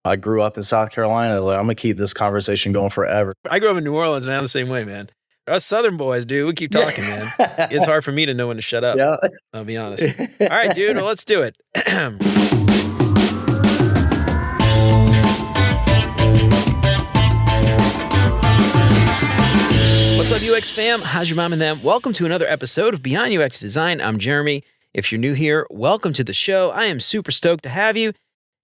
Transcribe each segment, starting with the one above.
I grew up in South Carolina. Like, I'm going to keep this conversation going forever. I grew up in New Orleans, man, the same way, man. Us Southern boys, dude, we keep talking, man. It's hard for me to know when to shut up. Yeah. I'll be honest. All right, dude, well, let's do it. What's up, UX fam? How's your mom and them? Welcome to another episode of Beyond UX Design. I'm Jeremy. If you're new here, welcome to the show. I am super stoked to have you.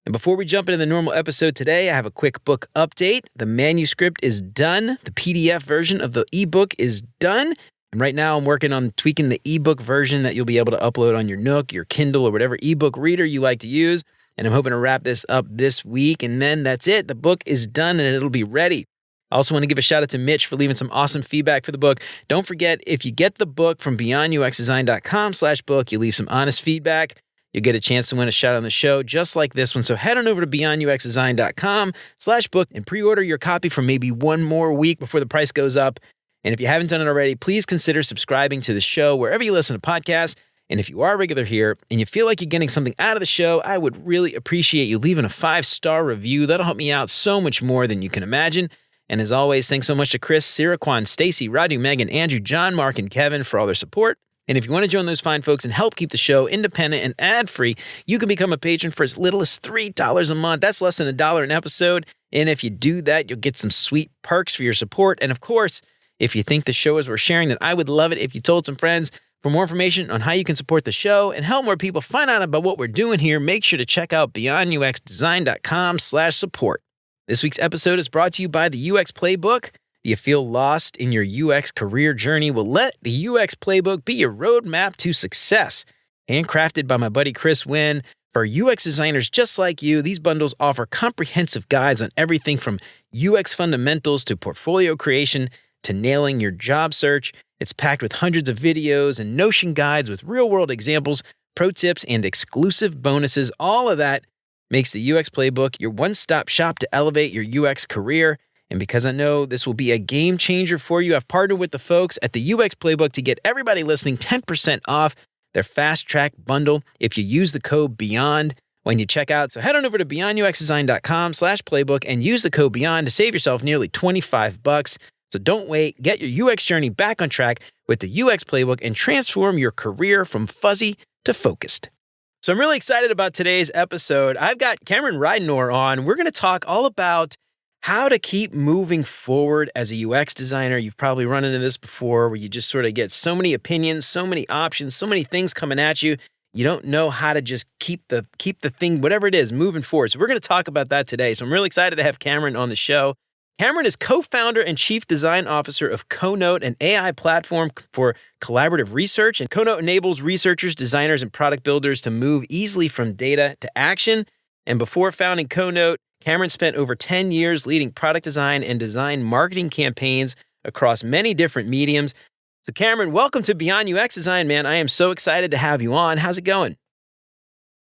And before we jump into the normal episode today, I have a quick book update. The manuscript is done. The PDF version of the ebook is done. And right now I'm working on tweaking the ebook version that you'll be able to upload on your Nook, your Kindle, or whatever ebook reader you like to use. And I'm hoping to wrap this up this week. And then that's it. The book is done and it'll be ready. I also want to give a shout out to Mitch for leaving some awesome feedback for the book. Don't forget, if you get the book from beyonduxdesign.com/book, you leave some honest feedback, you'll get a chance to win a shout out on the show just like this one. So head on over to beyonduxdesign.com/book and pre-order your copy for maybe one more week before the price goes up. And if you haven't done it already, please consider subscribing to the show wherever you listen to podcasts. And if you are a regular here and you feel like you're getting something out of the show, I would really appreciate you leaving a 5-star review. That'll help me out so much more than you can imagine. And as always, thanks so much to Chris, Siraquan, Stacy, Radu, Megan, Andrew, John, Mark, and Kevin for all their support. And if you want to join those fine folks and help keep the show independent and ad-free, you can become a patron for as little as $3 a month. That's less than $1 an episode. And if you do that, you'll get some sweet perks for your support. And of course, if you think the show is worth sharing, then I would love it if you told some friends. For more information on how you can support the show and help more people find out about what we're doing here, make sure to check out beyonduxdesign.com/support. This week's episode is brought to you by the UX Playbook. Do you feel lost in your UX career journey? Well, let the UX Playbook be your roadmap to success. Handcrafted by my buddy Chris Wynn. For UX designers just like you, these bundles offer comprehensive guides on everything from UX fundamentals to portfolio creation to nailing your job search. It's packed with hundreds of videos and Notion guides with real-world examples, pro tips, and exclusive bonuses. All of that makes the UX Playbook your one-stop shop to elevate your UX career. And because I know this will be a game changer for you, I've partnered with the folks at the UX Playbook to get everybody listening 10% off their Fast Track bundle if you use the code BEYOND when you check out. So head on over to beyonduxdesign.com/playbook and use the code BEYOND to save yourself nearly $25. So don't wait. Get your UX journey back on track with the UX Playbook and transform your career from fuzzy to focused. So I'm really excited about today's episode. I've got Cameron Ridenour on. We're going to talk all about how to keep moving forward as a UX designer. You've probably run into this before where you just sort of get so many opinions, so many options, so many things coming at you. You don't know how to just keep the thing, whatever it is, moving forward. So we're going to talk about that today. So I'm really excited to have Cameron on the show. Cameron is co-founder and chief design officer of CoNote, an AI platform for collaborative research. And CoNote enables researchers, designers, and product builders to move easily from data to action. And before founding CoNote, Cameron spent over 10 years leading product design and design marketing campaigns across many different mediums. So Cameron, welcome to Beyond UX Design, man. I am so excited to have you on. How's it going?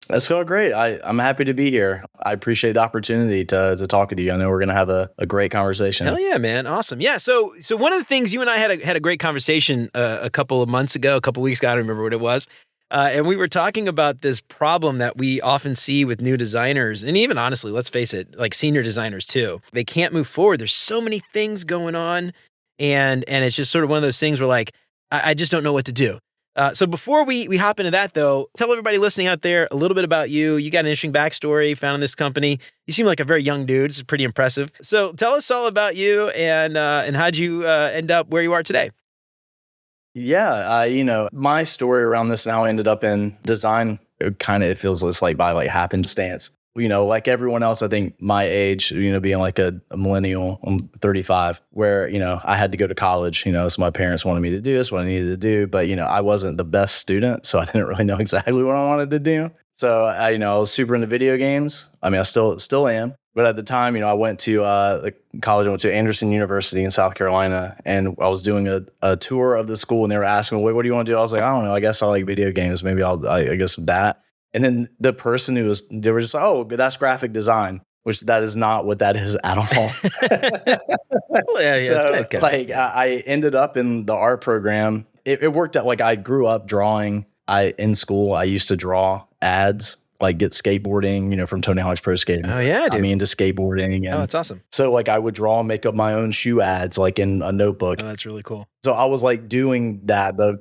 That's going great. I'm happy to be here. I appreciate the opportunity to talk with you. I know we're going to have a great conversation. Hell yeah, man. Awesome. Yeah. So one of the things you and I had a great conversation a couple of months ago, a couple of weeks ago, I don't remember what it was. And we were talking about this problem that we often see with new designers. And even honestly, let's face it, like senior designers too, they can't move forward. There's so many things going on. And it's just sort of one of those things where like, I just don't know what to do. So before we hop into that, though, tell everybody listening out there a little bit about you. You got an interesting backstory, founding this company. You seem like a very young dude. This is pretty impressive. So tell us all about you and how'd you end up where you are today? Yeah, my story around this now ended up in design. It feels just like by like happenstance. Like everyone else, I think my age, being like a millennial, I'm 35, where, I had to go to college, so my parents wanted me to do this, what I needed to do. But, I wasn't the best student, so I didn't really know exactly what I wanted to do. So, I was super into video games. I mean, I still am. But at the time, I went to college. I went to Anderson University in South Carolina, and I was doing a tour of the school, and they were asking me, what do you want to do? I was like, I don't know. I guess I like video games. Maybe I guess that. And then the person they were just like, oh, that's graphic design, which that is not what that is at all. Well, yeah, so, I ended up in the art program. It worked out. Like I grew up drawing. In school, I used to draw ads like get skateboarding, from Tony Hawk's Pro Skating. Oh yeah, dude. Got me into skateboarding. And that's awesome. so like I would draw and make up my own shoe ads like in a notebook. Oh, that's really cool. So I was like doing that, but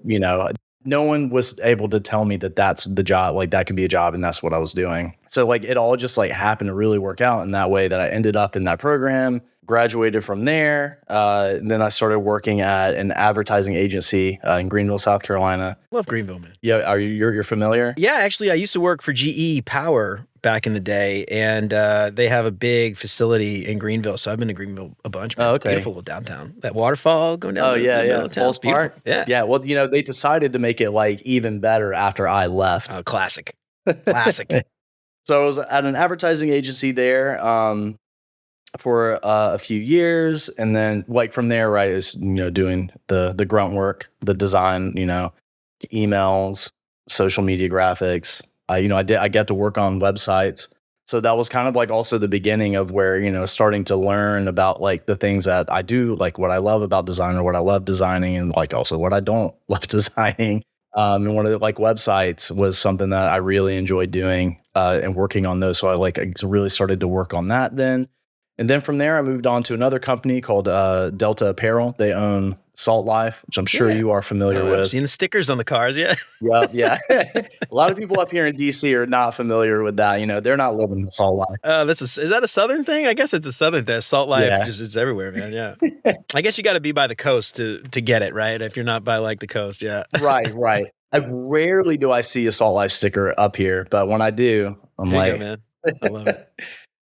no one was able to tell me that that's the job, like that could be a job, and that's what I was doing. So like it all just like happened to really work out in that way that I ended up in that program, graduated from there. And then I started working at an advertising agency in Greenville, South Carolina. Love Greenville, man. Yeah, you're familiar? Yeah, actually, I used to work for GE Power back in the day, and they have a big facility in Greenville. So I've been to Greenville a bunch. Man. It's beautiful downtown. That waterfall going down. The Falls Park. Yeah. Well, they decided to make it like even better after I left. Oh, classic. So I was at an advertising agency there for a few years, and then like from there, right, is doing the grunt work, the design, emails, social media graphics. I get to work on websites. So that was kind of like also the beginning of where, starting to learn about like the things that I do, like what I love about design or what I love designing, and like also what I don't love designing. And one of the like websites was something that I really enjoyed doing and working on those. So I really started to work on that then. And then from there, I moved on to another company called Delta Apparel. They own Salt Life, which I'm sure you are familiar with. I've seen the stickers on the cars, yeah. Yeah. A lot of people up here in DC are not familiar with that. They're not living the Salt Life. Is that a Southern thing? I guess it's a Southern thing. Salt Life is everywhere, man. Yeah. I guess you got to be by the coast to get it, right? If you're not by like the coast, yeah. Right. Rarely do I see a Salt Life sticker up here, but when I do, I'm there like, you go, man. I love it.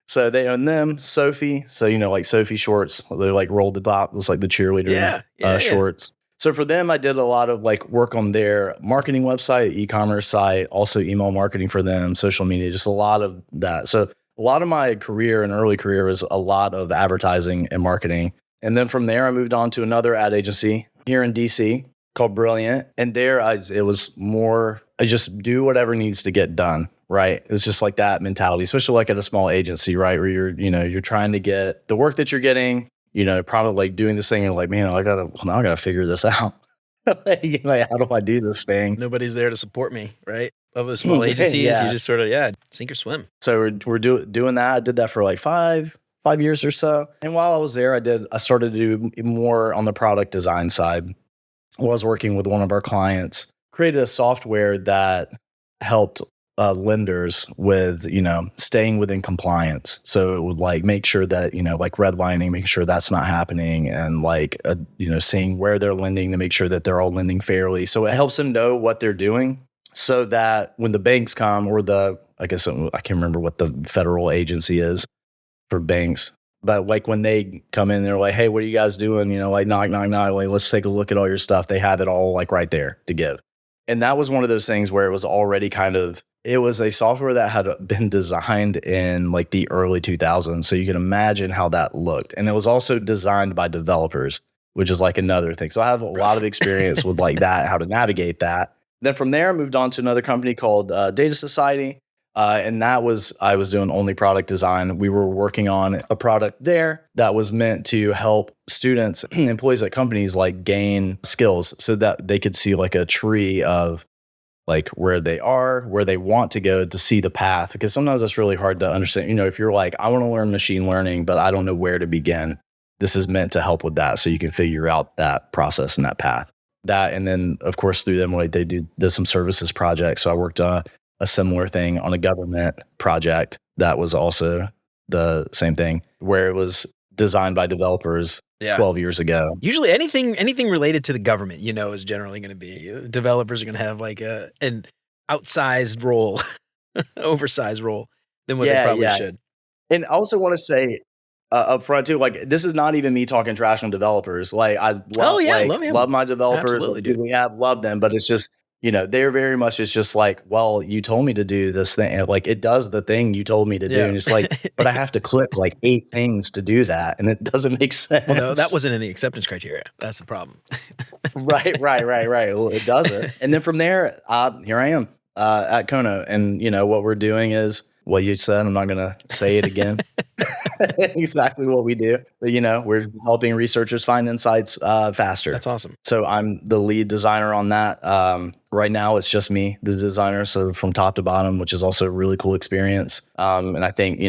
So they own them, Sophie. So, like Sophie shorts, they're like rolled the top. It's like the cheerleader shorts. So for them, I did a lot of like work on their marketing website, e-commerce site, also email marketing for them, social media, just a lot of that. So a lot of my career and early career was a lot of advertising and marketing. And then from there, I moved on to another ad agency here in DC called Brilliant. And there it was more, I just do whatever needs to get done. Right. It's just like that mentality, especially like at a small agency, right? Where you're trying to get the work that you're getting, probably like doing this thing and like, man, I gotta figure this out. Like, how do I do this thing? Nobody's there to support me, right? Of the small agencies, you just sort of, sink or swim. So we're doing that. I did that for like five years or so. And while I was there, I started to do more on the product design side. I was working with one of our clients, created a software that helped lenders with, staying within compliance. So it would like make sure that, like redlining, making sure that's not happening, and like, seeing where they're lending to make sure that they're all lending fairly. So it helps them know what they're doing so that when the banks come, or I guess I can't remember what the federal agency is for banks, but like when they come in, they're like, hey, what are you guys doing? Like knock, like, let's take a look at all your stuff. They have it all like right there to give. And that was one of those things where it was already it was a software that had been designed in like the early 2000s. So you can imagine how that looked. And it was also designed by developers, which is like another thing. So I have a lot of experience with like that, how to navigate that. Then from there, I moved on to another company called Data Society. And I was doing only product design. We were working on a product there that was meant to help students, employees at companies like gain skills so that they could see like a tree of like where they are, where they want to go to see the path. Because sometimes that's really hard to understand. If you're like, I want to learn machine learning, but I don't know where to begin. This is meant to help with that. So you can figure out that process and that path. That, and then of course through them, like they did some services projects. So I worked on a similar thing on a government project that was also the same thing, where it was designed by developers 12 years ago. Usually anything related to the government, is generally going to be developers are going to have like an outsized role, oversized role than what they probably should. And I also want to say up front too, like this is not even me talking trash on developers. Like I love my developers. Absolutely, we have loved them, but it's just, they're very much, it's just like, well, you told me to do this thing. And like, it does the thing you told me to do. And it's like, but I have to click like 8 things to do that. And it doesn't make sense. Well, no, that wasn't in the acceptance criteria. That's the problem. Right. Well, it doesn't. And then from there, here I am at CoNote. And, what we're doing is what you said. I'm not going to say it again. Exactly what we do. But, we're helping researchers find insights faster. That's awesome. So I'm the lead designer on that. Right now, it's just me, the designer. So from top to bottom, which is also a really cool experience. And I think,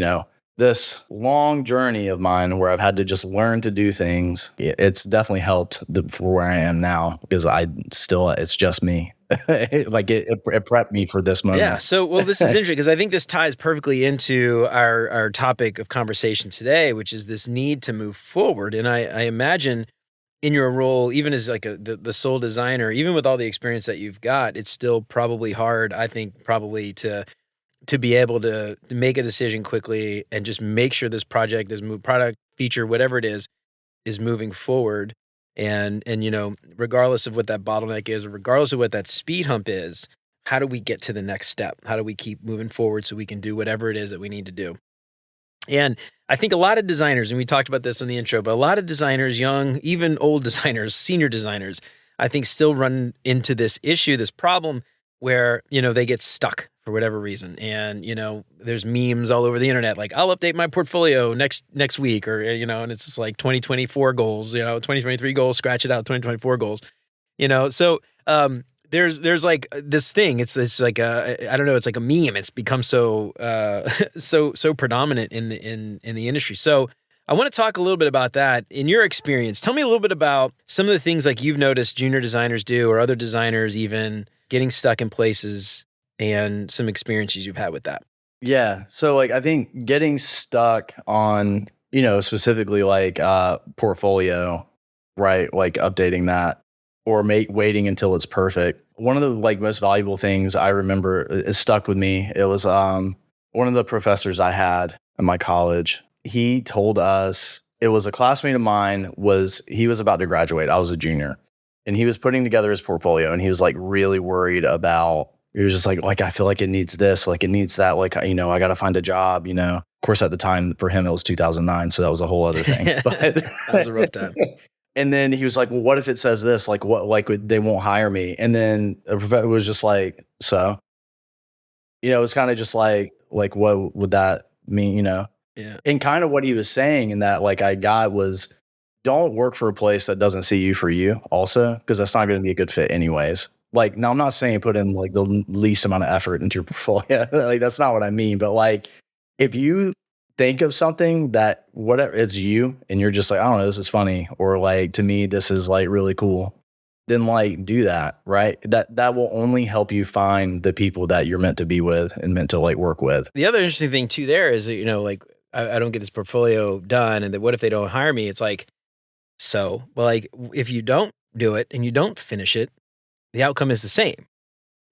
this long journey of mine where I've had to just learn to do things, it's definitely helped for where I am now, because it's just me. It prepped me for this moment. Yeah. So, this is interesting because I think this ties perfectly into our topic of conversation today, which is this need to move forward. And I imagine in your role, even as like the sole designer, even with all the experience that you've got, it's still probably hard, I think, probably to be able to make a decision quickly and just make sure this project, this product, feature, whatever it is moving forward. And regardless of what that bottleneck is, or regardless of what that speed hump is, how do we get to the next step? How do we keep moving forward so we can do whatever it is that we need to do? And I think a lot of designers, and we talked about this in the intro, but a lot of designers, young, even old designers, senior designers, I think still run into this issue, this problem where, they get stuck for whatever reason. And, there's memes all over the internet, like, I'll update my portfolio next week, or, and it's just like 2024 goals, 2023 goals, scratch it out, 2024 goals, so, there's like this thing, it's like I don't know, it's like a meme. It's become so predominant in the industry. So I want to talk a little bit about that. In your experience, tell me a little bit about some of the things like you've noticed junior designers do, or other designers even getting stuck in places, and some experiences you've had with that. Yeah. So I think getting stuck on, specifically like portfolio, right? Like updating that, or waiting until it's perfect. One of the most valuable things I remember is stuck with me. It was one of the professors I had in my college. He told us, it was a classmate of mine, he was about to graduate. I was a junior, and he was putting together his portfolio, and he was like really worried about, he was just like, I feel like it needs this, like it needs that, like, I got to find a job, Of course, at the time for him, it was 2009. So that was a whole other thing. But that was a rough time. And then he was like, well, what if it says this? Like, what, like they won't hire me? And then the professor was just like, so, it's kind of just like, what would that mean, Yeah. And kind of what he was saying in that, I got was, don't work for a place that doesn't see you for you also, because that's not going to be a good fit anyways. Now I'm not saying put in the least amount of effort into your portfolio. That's not what I mean. But if you think of something that whatever it's you, and you're just like, I don't know, this is funny, or to me, this is really cool, then do that, right? That will only help you find the people that you're meant to be with and meant to work with. The other interesting thing too there is that, I don't get this portfolio done, and then what if they don't hire me? It's if you don't do it and you don't finish it, the outcome is the same.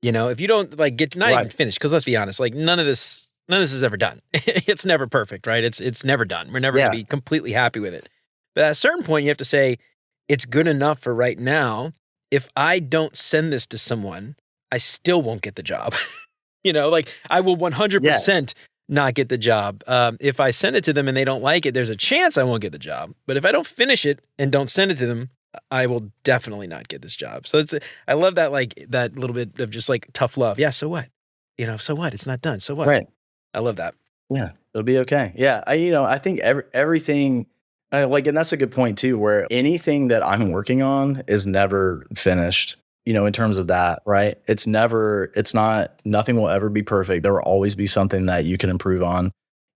If you don't get not even finished, because let's be honest, none of this is ever done. It's never perfect, right? It's never done. We're never going to be completely happy with it. But at a certain point, you have to say, it's good enough for right now. If I don't send this to someone, I still won't get the job. I will 100% not get the job. If I send it to them and they don't like it, there's a chance I won't get the job. But if I don't finish it and don't send it to them, I will definitely not get this job. So I love that, that little bit of just tough love. Yeah. So what? So what? It's not done. So what? Right. I love that. Yeah. It'll be okay. Yeah. I think everything, and that's a good point too, where anything that I'm working on is never finished, in terms of that, right? Nothing will ever be perfect. There will always be something that you can improve on.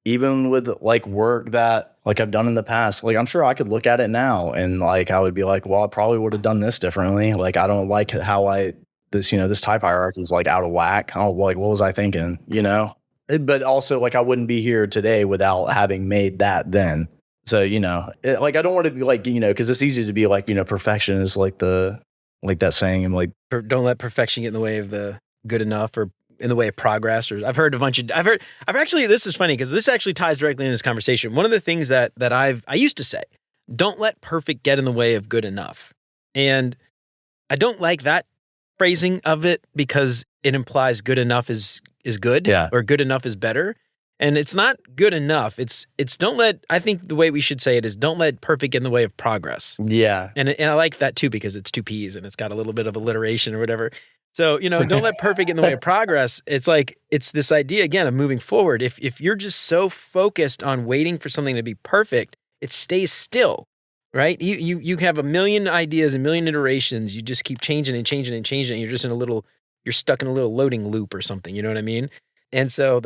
Even with work that I've done in the past, I'm sure I could look at it now and I would be like, well, I probably would have done this differently. I don't like how this type hierarchy is out of whack. Oh, what was I thinking? But also I wouldn't be here today without having made that then. So, I don't want to be because it's easy to be perfection is that saying, and don't let perfection get in the way of the good enough, or in the way of progress. Or I've actually, this is funny because this actually ties directly in this conversation. One of the things that I used to say, don't let perfect get in the way of good enough. And I don't like that phrasing of it because it implies good enough is good, or good enough is better. And it's not good enough. It's I think the way we should say it is, don't let perfect get in the way of progress. Yeah. And I like that too, because it's two P's and it's got a little bit of alliteration or whatever. So, don't let perfect get in the way of progress. It's like, it's this idea again of moving forward. If you're just so focused on waiting for something to be perfect, it stays still, right? You have a million ideas, a million iterations. You just keep changing and changing and changing. And you're stuck in a little loading loop or something. You know what I mean? And so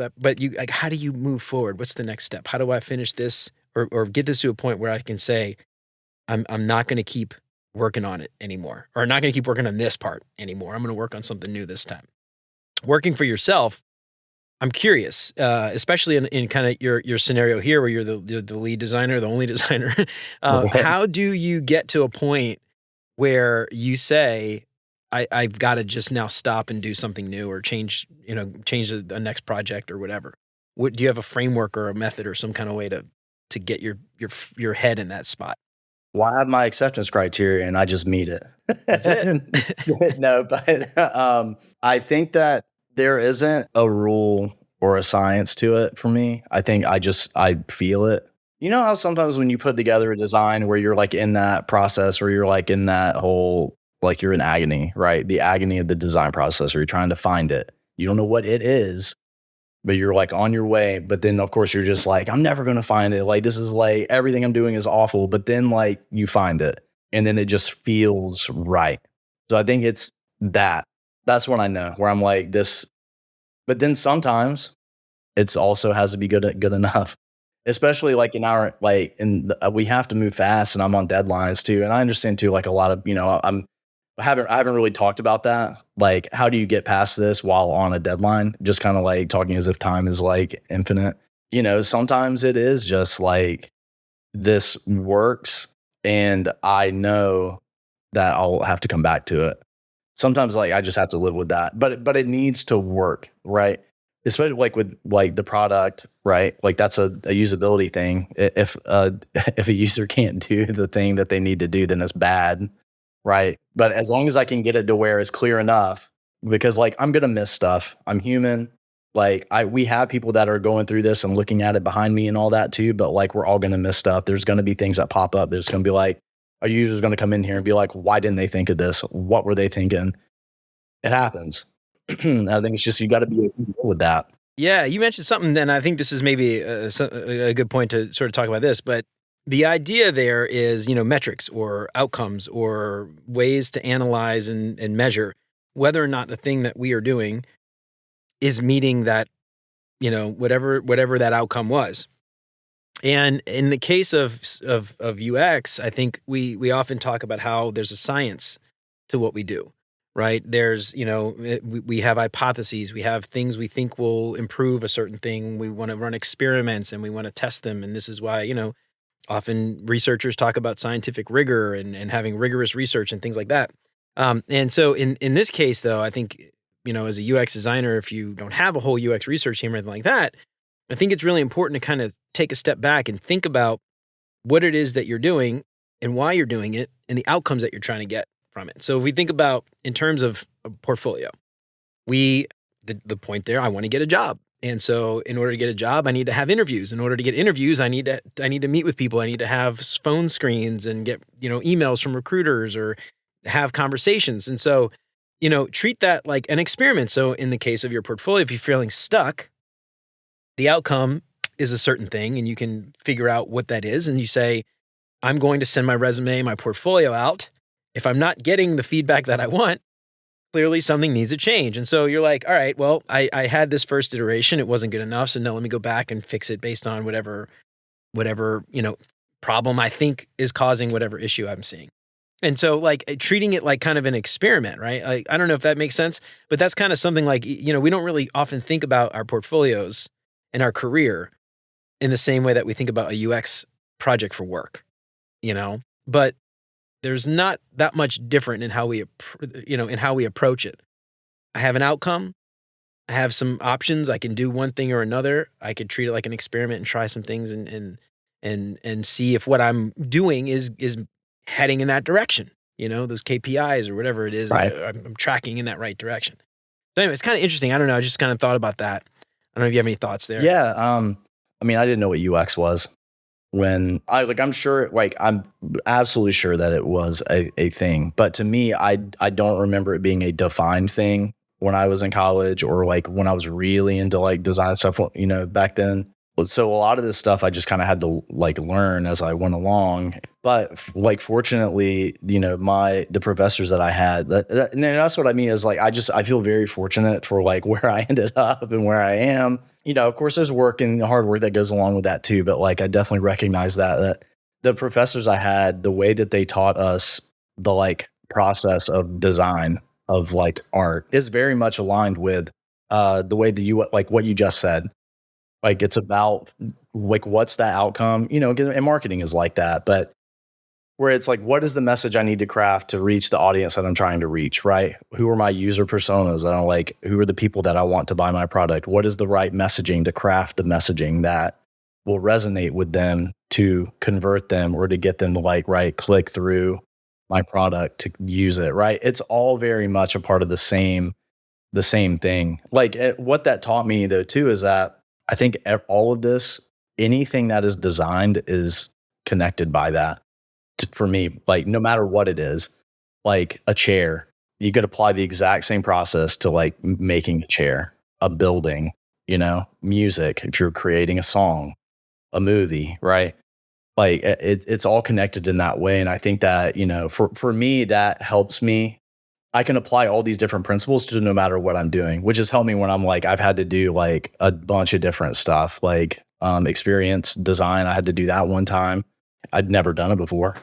how do you move forward? What's the next step? How do I finish this or get this to a point where I can say, I'm not going to keep working on it anymore, or not going to keep working on this part anymore. I'm going to work on something new this time. Working for yourself, I'm curious, especially in kind of your scenario here where you're the lead designer, the only designer. How do you get to a point where you say, I've got to just now stop and do something new or change the next project or whatever? Do you have a framework or a method or some kind of way to get your head in that spot? Well, I have my acceptance criteria and I just meet it. That's it. No, but I think that there isn't a rule or a science to it for me. I think I feel it. You know how sometimes when you put together a design where you're like in that process or you're like in that whole, like you're in agony, right? The agony of the design process, or you're trying to find it. You don't know what it is, but you're like on your way. But then of course you're just like, I'm never going to find it. Like, this is like, everything I'm doing is awful. But then like you find it and then it just feels right. So I think it's that's when I know where I'm like this. But then sometimes it's also has to be good enough, especially like in our, like we have to move fast and I'm on deadlines too. And I understand too, like a lot of, I haven't really talked about that. Like, how do you get past this while on a deadline? Just kind of like talking as if time is like infinite. Sometimes it is just like this works and I know that I'll have to come back to it. Sometimes like I just have to live with that. But it needs to work, right? Especially like with like the product, right? Like that's a usability thing. If if a user can't do the thing that they need to do, then it's bad. Right. But as long as I can get it to where it's clear enough, because like I'm going to miss stuff. I'm human. Like we have people that are going through this and looking at it behind me and all that too. But like, we're all going to miss stuff. There's going to be things that pop up. There's going to be like, a user's going to come in here and be like, why didn't they think of this? What were they thinking? It happens. I think it's just, you got to be able with that. Yeah. You mentioned something, and I think this is maybe a good point to sort of talk about this, but the idea there is, metrics or outcomes or ways to analyze and measure whether or not the thing that we are doing is meeting that, whatever that outcome was. And in the case of UX, I think we often talk about how there's a science to what we do, right? There's, we have hypotheses, we have things we think will improve a certain thing. We want to run experiments and we want to test them. And this is why, often researchers talk about scientific rigor and having rigorous research and things like that. And so in this case, though, I think, as a UX designer, if you don't have a whole UX research team or anything like that, I think it's really important to kind of take a step back and think about what it is that you're doing and why you're doing it and the outcomes that you're trying to get from it. So if we think about in terms of a portfolio, the point there, I want to get a job. And so in order to get a job, I need to have interviews. In order to get interviews, I need to meet with people. I need to have phone screens and get, emails from recruiters or have conversations. And so, treat that like an experiment. So in the case of your portfolio, if you're feeling stuck, the outcome is a certain thing and you can figure out what that is. And you say, I'm going to send my resume, my portfolio out. If I'm not getting the feedback that I want, clearly something needs to change. And so you're like, all right, well, I had this first iteration. It wasn't good enough. So now let me go back and fix it based on whatever, problem I think is causing whatever issue I'm seeing. And so like treating it like kind of an experiment, right? Like, I don't know if that makes sense, but that's kind of something like, we don't really often think about our portfolios and our career in the same way that we think about a UX project for work, but there's not that much different in how we, approach it. I have an outcome. I have some options. I can do one thing or another. I could treat it like an experiment and try some things and see if what I'm doing is heading in that direction. Those KPIs or whatever it is, right. I'm tracking in that right direction. So anyway, it's kind of interesting. I don't know. I just kind of thought about that. I don't know if you have any thoughts there. Yeah. I mean, I didn't know what UX was. when I'm sure, like, I'm absolutely sure that it was a thing. But to me, I don't remember it being a defined thing when I was in college or like when I was really into like design stuff, back then. So a lot of this stuff I just kind of had to like learn as I went along. But like fortunately, the professors that I had, and that's what I mean is like I feel very fortunate for like where I ended up and where I am. Of course, there's work and hard work that goes along with that too. But like I definitely recognize that the professors I had, the way that they taught us the like process of design of like art is very much aligned with the way that you like what you just said. Like it's about like what's that outcome, and marketing is like that, but where it's like, what is the message I need to craft to reach the audience that I'm trying to reach, right? Who are my user personas that I'm like, who are the people that I want to buy my product? What is the right messaging to craft the messaging that will resonate with them to convert them or to get them to like, right, click through my product to use it, right? It's all very much a part of the same thing. Like what that taught me though too is that I think all of this, anything that is designed is connected by that. For me, like no matter what it is, like a chair, you could apply the exact same process to like making a chair, a building, music, if you're creating a song, a movie, right? Like it's all connected in that way. And I think that, for me, that helps me. I can apply all these different principles to no matter what I'm doing, which has helped me when I'm like, I've had to do like a bunch of different stuff, like experience design. I had to do that one time. I'd never done it before.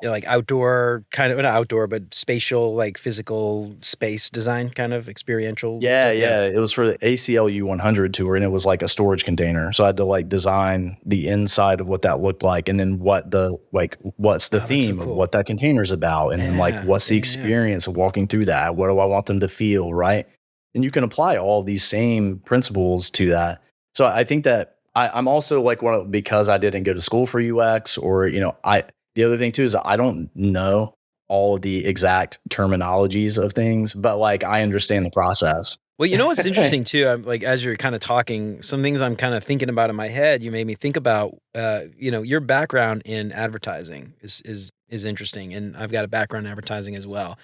Like outdoor, kind of not outdoor, but spatial, like physical space design, kind of experiential. Yeah. It was for the ACLU 100 tour, and it was like a storage container. So I had to like design the inside of what that looked like, and then what's the theme of what that container is about, and then like what's the experience of walking through that? What do I want them to feel, right? And you can apply all these same principles to that. So I think that I'm also like because I didn't go to school for UX, or the other thing too is I don't know all of the exact terminologies of things, but like I understand the process. Well, what's interesting too, I'm like, as you're kind of talking, some things I'm kind of thinking about in my head, you made me think about, your background in advertising is interesting. And I've got a background in advertising as well.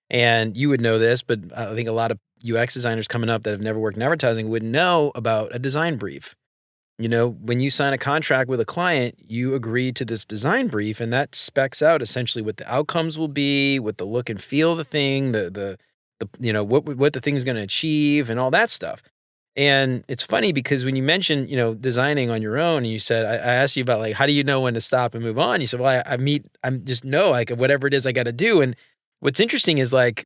And you would know this, but I think a lot of UX designers coming up that have never worked in advertising would know about a design brief. When you sign a contract with a client, you agree to this design brief, and that specs out essentially what the outcomes will be, what the look and feel of the thing, the what the thing is going to achieve, and all that stuff. And it's funny because when you mentioned, designing on your own, and you said, I asked you about like, how do you know when to stop and move on? You said, well, I'm just know like whatever it is I got to do. And what's interesting is like,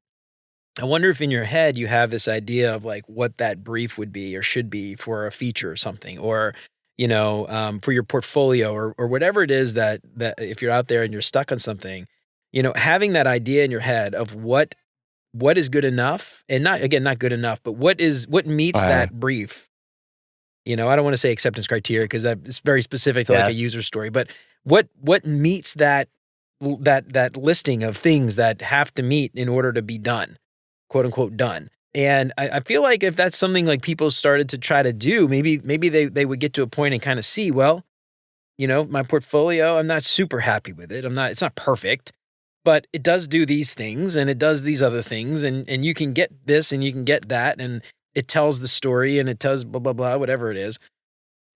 I wonder if in your head you have this idea of like what that brief would be or should be for a feature or something, or for your portfolio or whatever it is that if you're out there and you're stuck on something, having that idea in your head of what is good enough, and not good enough, but what meets that brief. I don't want to say acceptance criteria because it's very specific to like a user story, but what meets that listing of things that have to meet in order to be done. Quote unquote done. And I feel like if that's something like people started to try to do, maybe they would get to a point and kind of see, well, my portfolio, I'm not super happy with it. It's not perfect, but it does do these things and it does these other things. And you can get this and you can get that. And it tells the story and it does blah, blah, blah, whatever it is.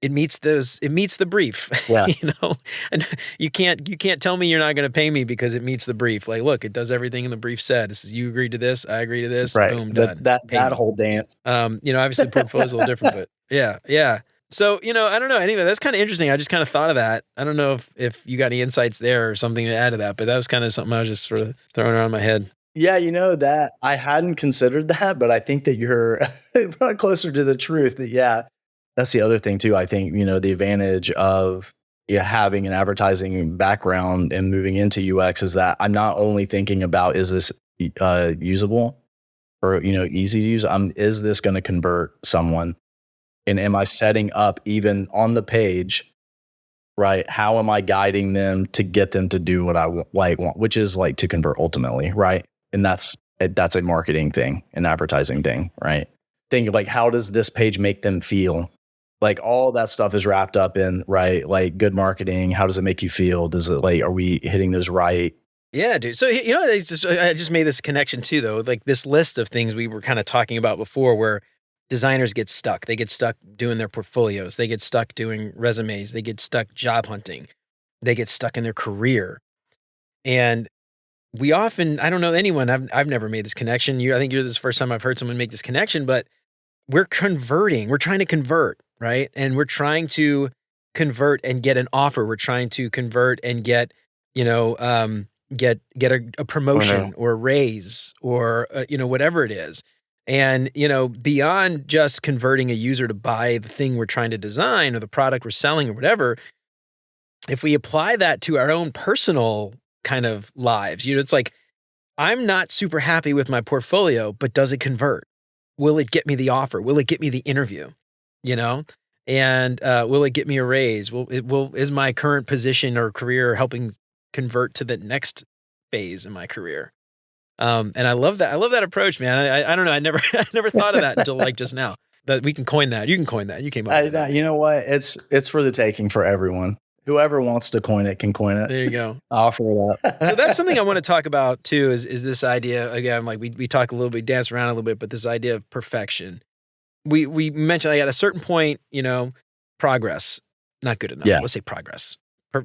It meets the brief. Yeah. And you can't tell me you're not going to pay me because it meets the brief. Like, look, it does everything in the brief said. This is, you agreed to this, I agree to this, right. Boom, done. That whole dance. Obviously portfolio's a little different, but yeah. So, I don't know. Anyway, that's kind of interesting. I just kind of thought of that. I don't know if you got any insights there or something to add to that, but that was kind of something I was just sort of throwing around my head. Yeah, that I hadn't considered that, but I think that you're probably closer to the truth. That that's the other thing too. I think, the advantage of having an advertising background and moving into UX is that I'm not only thinking about, is this usable or, easy to use? Is this going to convert someone? And am I setting up even on the page, right? How am I guiding them to get them to do what I want, which is like to convert ultimately, right? And that's a marketing thing, an advertising thing, right? Think like, how does this page make them feel? Like all that stuff is wrapped up in, right? Like good marketing. How does it make you feel? Does it like, are we hitting those right? Yeah, dude. So, I just made this connection too, though. Like this list of things we were kind of talking about before where designers get stuck. They get stuck doing their portfolios. They get stuck doing resumes. They get stuck job hunting. They get stuck in their career. And we often, I don't know anyone, I've never made this connection. I think you're this first time I've heard someone make this connection, but we're trying to convert, right? And we're trying to convert and get an offer. We're trying to convert and get, get a promotion or a raise or, whatever it is. And, beyond just converting a user to buy the thing we're trying to design or the product we're selling or whatever, if we apply that to our own personal kind of lives, it's like, I'm not super happy with my portfolio, but does it convert? Will it get me the offer? Will it get me the interview? And will it get me a raise? Is my current position or career helping convert to the next phase in my career? And I love that. I love that approach, man. I don't know. I never thought of that until like just now. That we can coin that. You can coin that. You came up with that. You know what? It's for the taking for everyone. Whoever wants to coin it can coin it. There you go. I'll offer it up. So that's something I want to talk about too, is this idea, again, like we talk a little bit, dance around a little bit, but this idea of perfection. We mentioned like at a certain point, progress, not good enough. Yeah. Let's say progress.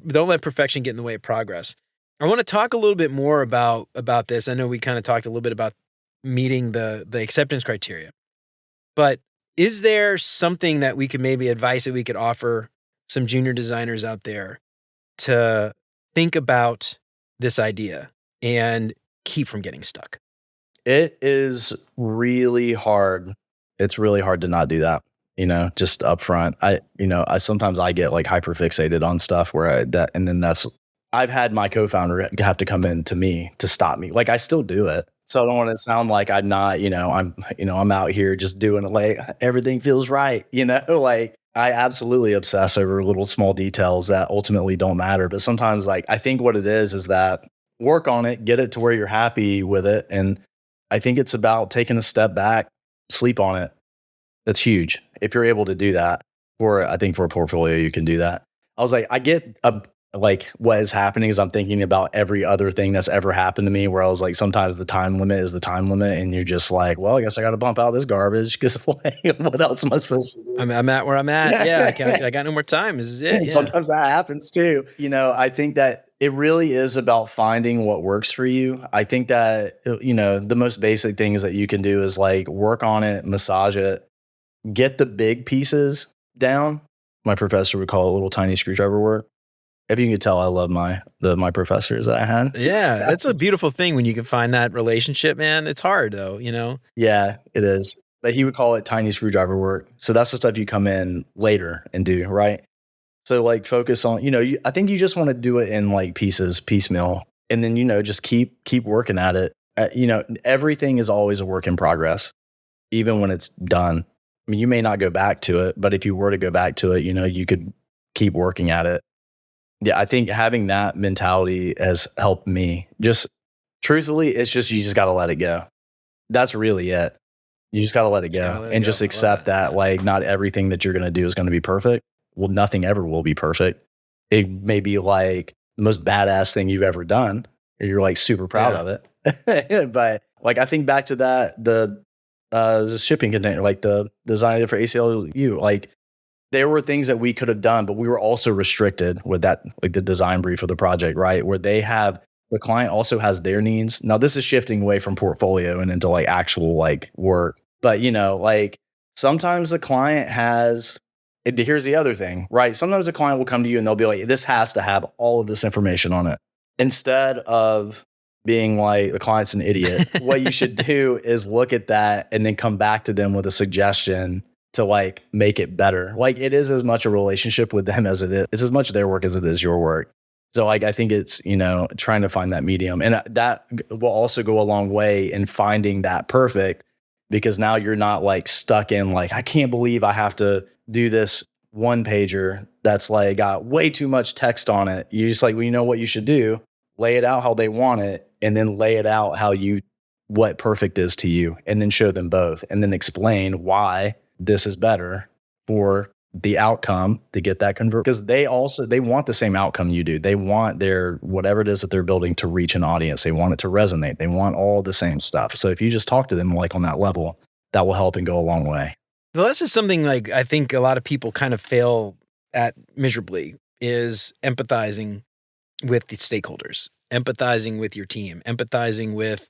Don't let perfection get in the way of progress. I want to talk a little bit more about this. I know we kind of talked a little bit about meeting the acceptance criteria, but is there something that we could maybe advice that we could offer some junior designers out there to think about this idea and keep from getting stuck? It is really hard. It's really hard to not do that, just upfront. I sometimes I get like hyper fixated on stuff and then I've had my co-founder have to come in to me to stop me. Like I still do it. So I don't want to sound like I'm not, I'm out here just doing it like everything feels right, like I absolutely obsess over little small details that ultimately don't matter. But sometimes like, I think what it is that work on it, get it to where you're happy with it. And I think it's about taking a step back, sleep on it. That's huge. If you're able to do that I think for a portfolio, you can do that. I was like, I get like what is happening is I'm thinking about every other thing that's ever happened to me where I was like, sometimes the time limit is the time limit. And you're just like, well, I guess I got to bump out this garbage because like, what else am I supposed to do? I'm at where I'm at. Yeah. I got no more time. This is it. Yeah. Sometimes that happens too. I think that it really is about finding what works for you. I think that, the most basic things that you can do is like work on it, massage it, get the big pieces down. My professor would call it little tiny screwdriver work. If you could tell, I love my professors that I had. Yeah, that's a beautiful thing when you can find that relationship, man. It's hard though, Yeah, it is. But he would call it tiny screwdriver work. So that's the stuff you come in later and do, right? So like focus on, I think you just want to do it in like pieces, piecemeal, and then just keep working at it. Everything is always a work in progress, even when it's done. I mean, you may not go back to it, but if you were to go back to it, you could keep working at it. Yeah, I think having that mentality has helped me. Just truthfully, it's just you just got to let it go. That's really it. You just got to let it go and just accept that like not everything that you're going to do is going to be perfect. Well, nothing ever will be perfect. It may be like the most badass thing you've ever done. And you're like super proud of it. But like I think back to that the shipping container, like the design for ACLU, like there were things that we could have done, but we were also restricted with that, like the design brief of the project, right? Where the client also has their needs. Now this is shifting away from portfolio and into like actual like work. But like sometimes the client here's the other thing, right? Sometimes a client will come to you and they'll be like, this has to have all of this information on it. Instead of being like the client's an idiot, what you should do is look at that and then come back to them with a suggestion to like make it better. Like it is as much a relationship with them as it is. It's as much their work as it is your work. So like, I think it's, trying to find that medium, and that will also go a long way in finding that perfect, because now you're not like stuck in like, I can't believe I have to do this one pager that's like got way too much text on it. You just like, well, you know what you should do? Lay it out how they want it, and then lay it out what perfect is to you, and then show them both, and then explain why this is better for the outcome to get that convert, because they want the same outcome you do. They want their whatever it is that they're building to reach an audience. They want it to resonate. They want all the same stuff. So if you just talk to them like on that level, that will help and go a long way. Well, this is something like I think a lot of people kind of fail at miserably, is empathizing with the stakeholders, empathizing with your team, empathizing with,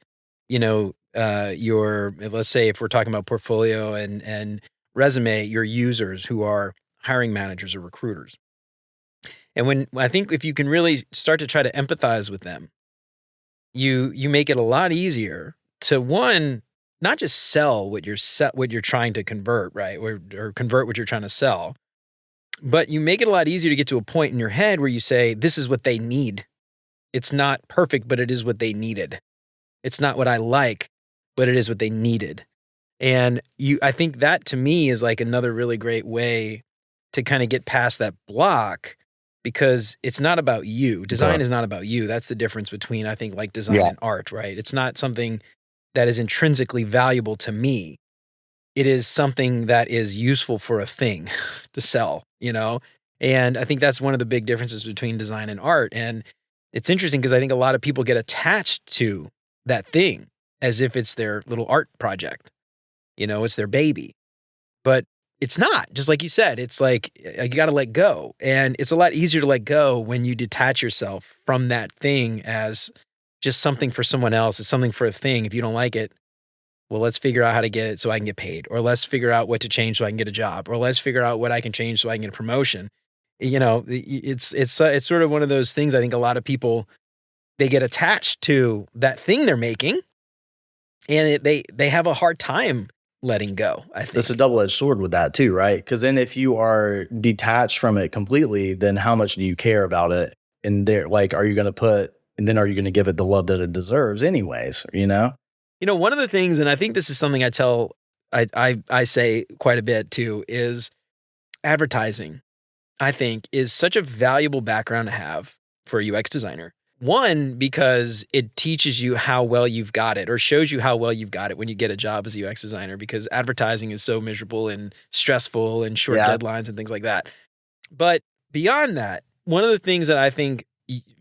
your, let's say if we're talking about portfolio and resume, your users who are hiring managers or recruiters. And I think if you can really start to try to empathize with them, you make it a lot easier to, one, not just sell what you're trying to convert, right? Or convert what you're trying to sell, but you make it a lot easier to get to a point in your head where you say, this is what they need. It's not perfect, but it is what they needed. It's not what I like, but it is what they needed. And I think that to me is like another really great way to kind of get past that block, because it's not about you. Design is not about you. That's the difference between, I think, like design and art, right? It's not something that is intrinsically valuable to me. It is something that is useful for a thing to sell, And I think that's one of the big differences between design and art. And it's interesting because I think a lot of people get attached to that thing as if it's their little art project. It's their baby. But it's not. Just like you said, it's like you got to let go. And it's a lot easier to let go when you detach yourself from that thing as just something for someone else. It's something for a thing. If you don't like it, well, let's figure out how to get it so I can get paid, or let's figure out what to change so I can get a job, or let's figure out what I can change so I can get a promotion. It's sort of one of those things. I think a lot of people, they get attached to that thing they're making, and they have a hard time letting go. I think it's a double-edged sword with that too, right? Because then if you are detached from it completely, then how much do you care about it? And are you going to give it the love that it deserves anyways, one of the things, and I think this is something I say quite a bit too, is advertising, I think, is such a valuable background to have for a UX designer. One, because it teaches you how well you've got it, or shows you how well you've got it when you get a job as a UX designer, because advertising is so miserable and stressful and short deadlines and things like that. But beyond that, one of the things that I think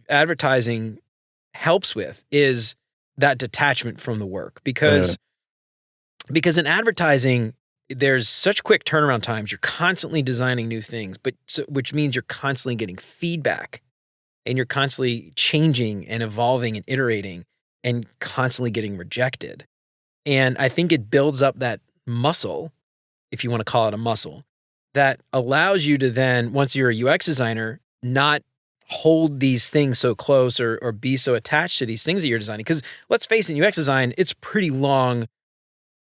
advertising helps with is that detachment from the work, because in advertising, there's such quick turnaround times. You're constantly designing new things, which means you're constantly getting feedback, and you're constantly changing and evolving and iterating and constantly getting rejected. And I think it builds up that muscle, if you want to call it a muscle, that allows you to then, once you're a UX designer, not hold these things so close or be so attached to these things that you're designing. Because let's face it, in UX design, it's pretty long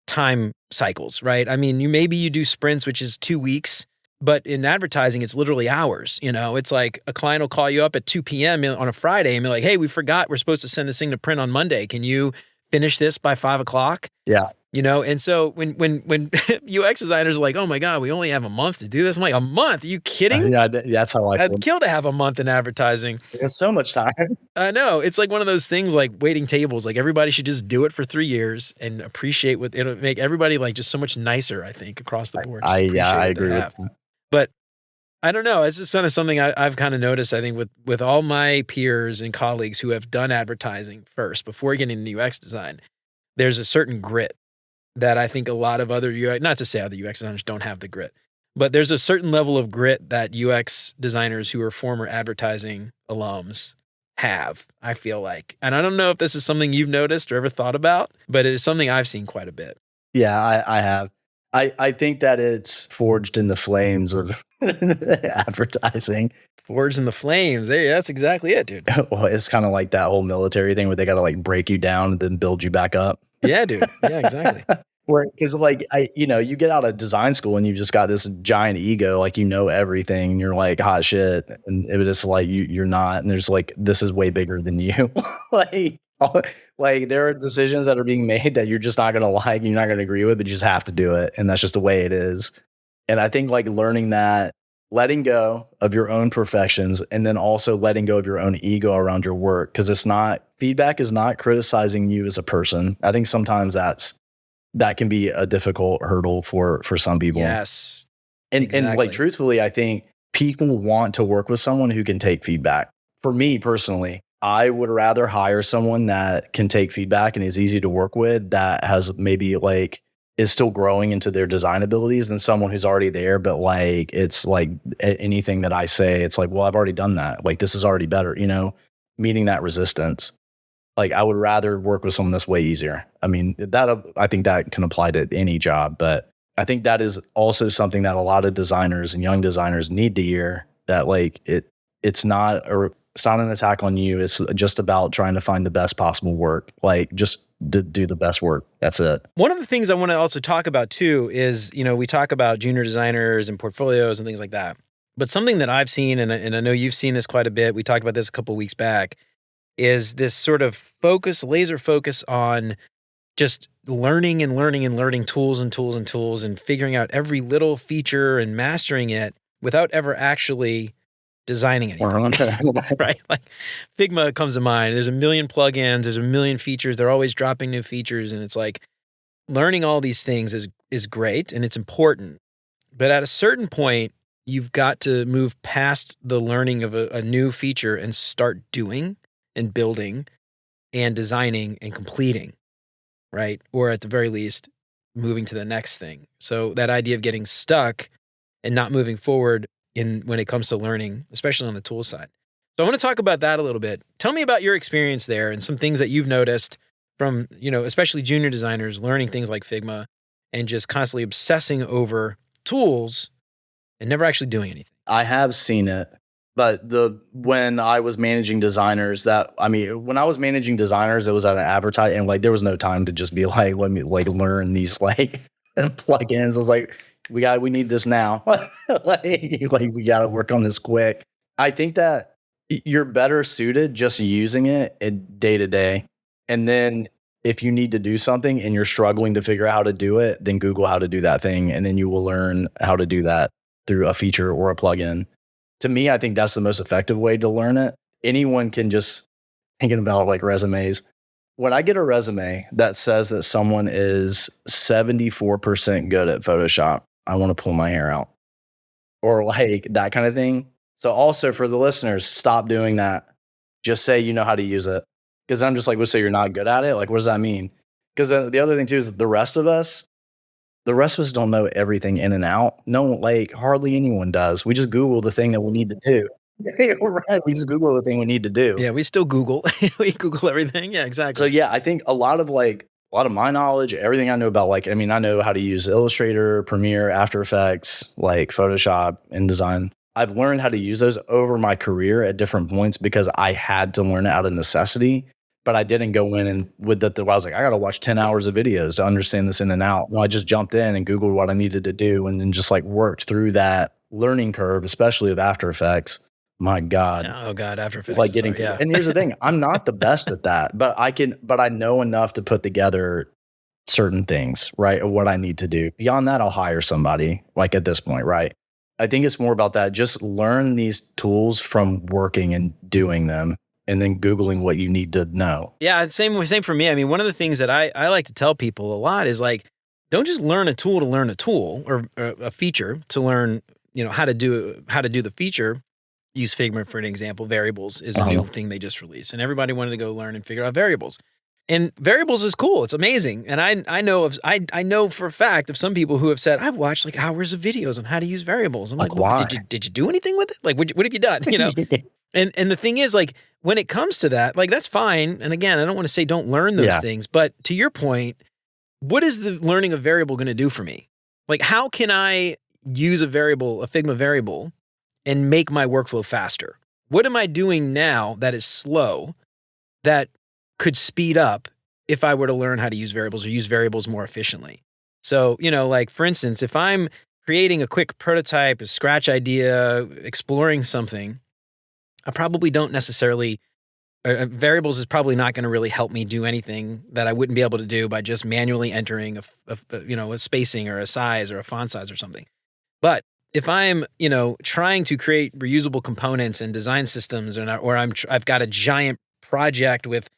time cycles, right? I mean, maybe you do sprints, which is 2 weeks, but in advertising, it's literally hours. It's like a client will call you up at 2 p.m. on a Friday and be like, hey, we forgot we're supposed to send this thing to print on Monday. Can you finish this by 5 o'clock? Yeah. And so when UX designers are like, oh my God, we only have a month to do this. I'm like, a month? Are you kidding? Yeah, that's how I feel. I'd kill to have a month in advertising. There's so much time. I know. It's like one of those things like waiting tables. Like everybody should just do it for 3 years and appreciate what it'll make everybody like just so much nicer, I think, across the board. I agree with that. But I don't know. It's just kind of something I've kind of noticed, I think, with all my peers and colleagues who have done advertising first before getting into UX design, there's a certain grit that I think a lot of other UX, not to say other UX designers don't have the grit, but there's a certain level of grit that UX designers who are former advertising alums have, I feel like. And I don't know if this is something you've noticed or ever thought about, but it is something I've seen quite a bit. Yeah, I have. I think that it's forged in the flames of advertising. Forged in the flames. That's exactly it, dude. Well, it's kind of like that whole military thing where they got to like break you down and then build you back up. Yeah, dude. Yeah, exactly. Because like you get out of design school and you've just got this giant ego, like everything. And you're like hot shit, and it was just like you're not. And there's like this is way bigger than you. like there are decisions that are being made that you're just not gonna like, you're not gonna agree with, but you just have to do it, and that's just the way it is. And I think like learning that, letting go of your own perfections, and then also letting go of your own ego around your work, because feedback is not criticizing you as a person. I think sometimes that can be a difficult hurdle for some people. Yes. And like, Exactly. truthfully, I think people want to work with someone who can take feedback. For me personally, I would rather hire someone that can take feedback and is easy to work with, that has maybe like is still growing into their design abilities, than someone who's already there. But like, it's like anything that I say, it's like, well, I've already done that. Like, this is already better, meeting that resistance. Like, I would rather work with someone that's way easier. I mean, I think that can apply to any job, but I think that is also something that a lot of designers and young designers need to hear, that like it's not an attack on you. It's just about trying to find the best possible work. Like, just do the best work. That's it. One of the things I want to also talk about too is, we talk about junior designers and portfolios and things like that. But something that I've seen, and I know you've seen this quite a bit, we talked about this a couple of weeks back, is this sort of laser focus on just learning and learning and learning tools and tools and tools and figuring out every little feature and mastering it without ever actually designing anything. Right? Like Figma comes to mind. There's a million plugins, there's a million features. They're always dropping new features. And it's like learning all these things is great and it's important. But at a certain point, you've got to move past the learning of a new feature and start doing and building and designing and completing, right? Or at the very least, moving to the next thing. So that idea of getting stuck and not moving forward when it comes to learning, especially on the tool side. So I want to talk about that a little bit. Tell me about your experience there and some things that you've noticed from, especially junior designers learning things like Figma and just constantly obsessing over tools and never actually doing anything. I have seen it, but when I was managing designers, it was at an advertising, and like there was no time to just be like, let me like learn these like plugins. I was like, we need this now. like we got to work on this quick. I think that you're better suited just using it day to day. And then if you need to do something and you're struggling to figure out how to do it, then Google how to do that thing. And then you will learn how to do that through a feature or a plugin. To me, I think that's the most effective way to learn it. Anyone can just, thinking about like resumes. When I get a resume that says that someone is 74% good at Photoshop, I want to pull my hair out, or like that kind of thing. So also for the listeners, stop doing that. Just say you know how to use it. Because I'm just like, well, so you're not good at it? Like, what does that mean? Because the other thing too is the rest of us don't know everything in and out. No, like hardly anyone does. We just Google the thing that we need to do. Right. We just Google the thing we need to do. Yeah, we still Google. We Google everything. Yeah, exactly. So yeah, I think a lot of my knowledge, everything I know about, I know how to use Illustrator, Premiere, After Effects, like Photoshop, InDesign. I've learned how to use those over my career at different points because I had to learn it out of necessity. But I didn't go in and I was like, I got to watch 10 hours of videos to understand this in and out. No, I just jumped in and Googled what I needed to do and then just like worked through that learning curve, especially with After Effects. My God. Oh God, After Effects. Like getting to, and here's the thing, I'm not the best at that, but I know enough to put together certain things, right? Of what I need to do. Beyond that, I'll hire somebody like at this point, right? I think it's more about that. Just learn these tools from working and doing them and then Googling what you need to know. Yeah, same for me. I mean, one of the things that I like to tell people a lot is like, don't just learn a tool to learn a tool or a feature to learn, how to do the feature. Use Figma for an example. Variables is a new thing they just released, and everybody wanted to go learn and figure out variables. And variables is cool. It's amazing. And I know for a fact of some people who have said, I've watched like hours of videos on how to use variables. I'm like, well, why? Did you do anything with it? Like, what have you done? And the thing is, like, when it comes to that, like, that's fine. And again, I don't want to say don't learn those things, but to your point, what is the learning a variable going to do for me? Like, how can I use a Figma variable, and make my workflow faster? What am I doing now that is slow that could speed up if I were to learn how to use variables or use variables more efficiently? So, like for instance, if I'm creating a quick prototype, a scratch idea, exploring something, I probably don't necessarily, variables is probably not going to really help me do anything that I wouldn't be able to do by just manually entering a spacing or a size or a font size or something. But if I'm, trying to create reusable components and design systems, or I've got a giant project with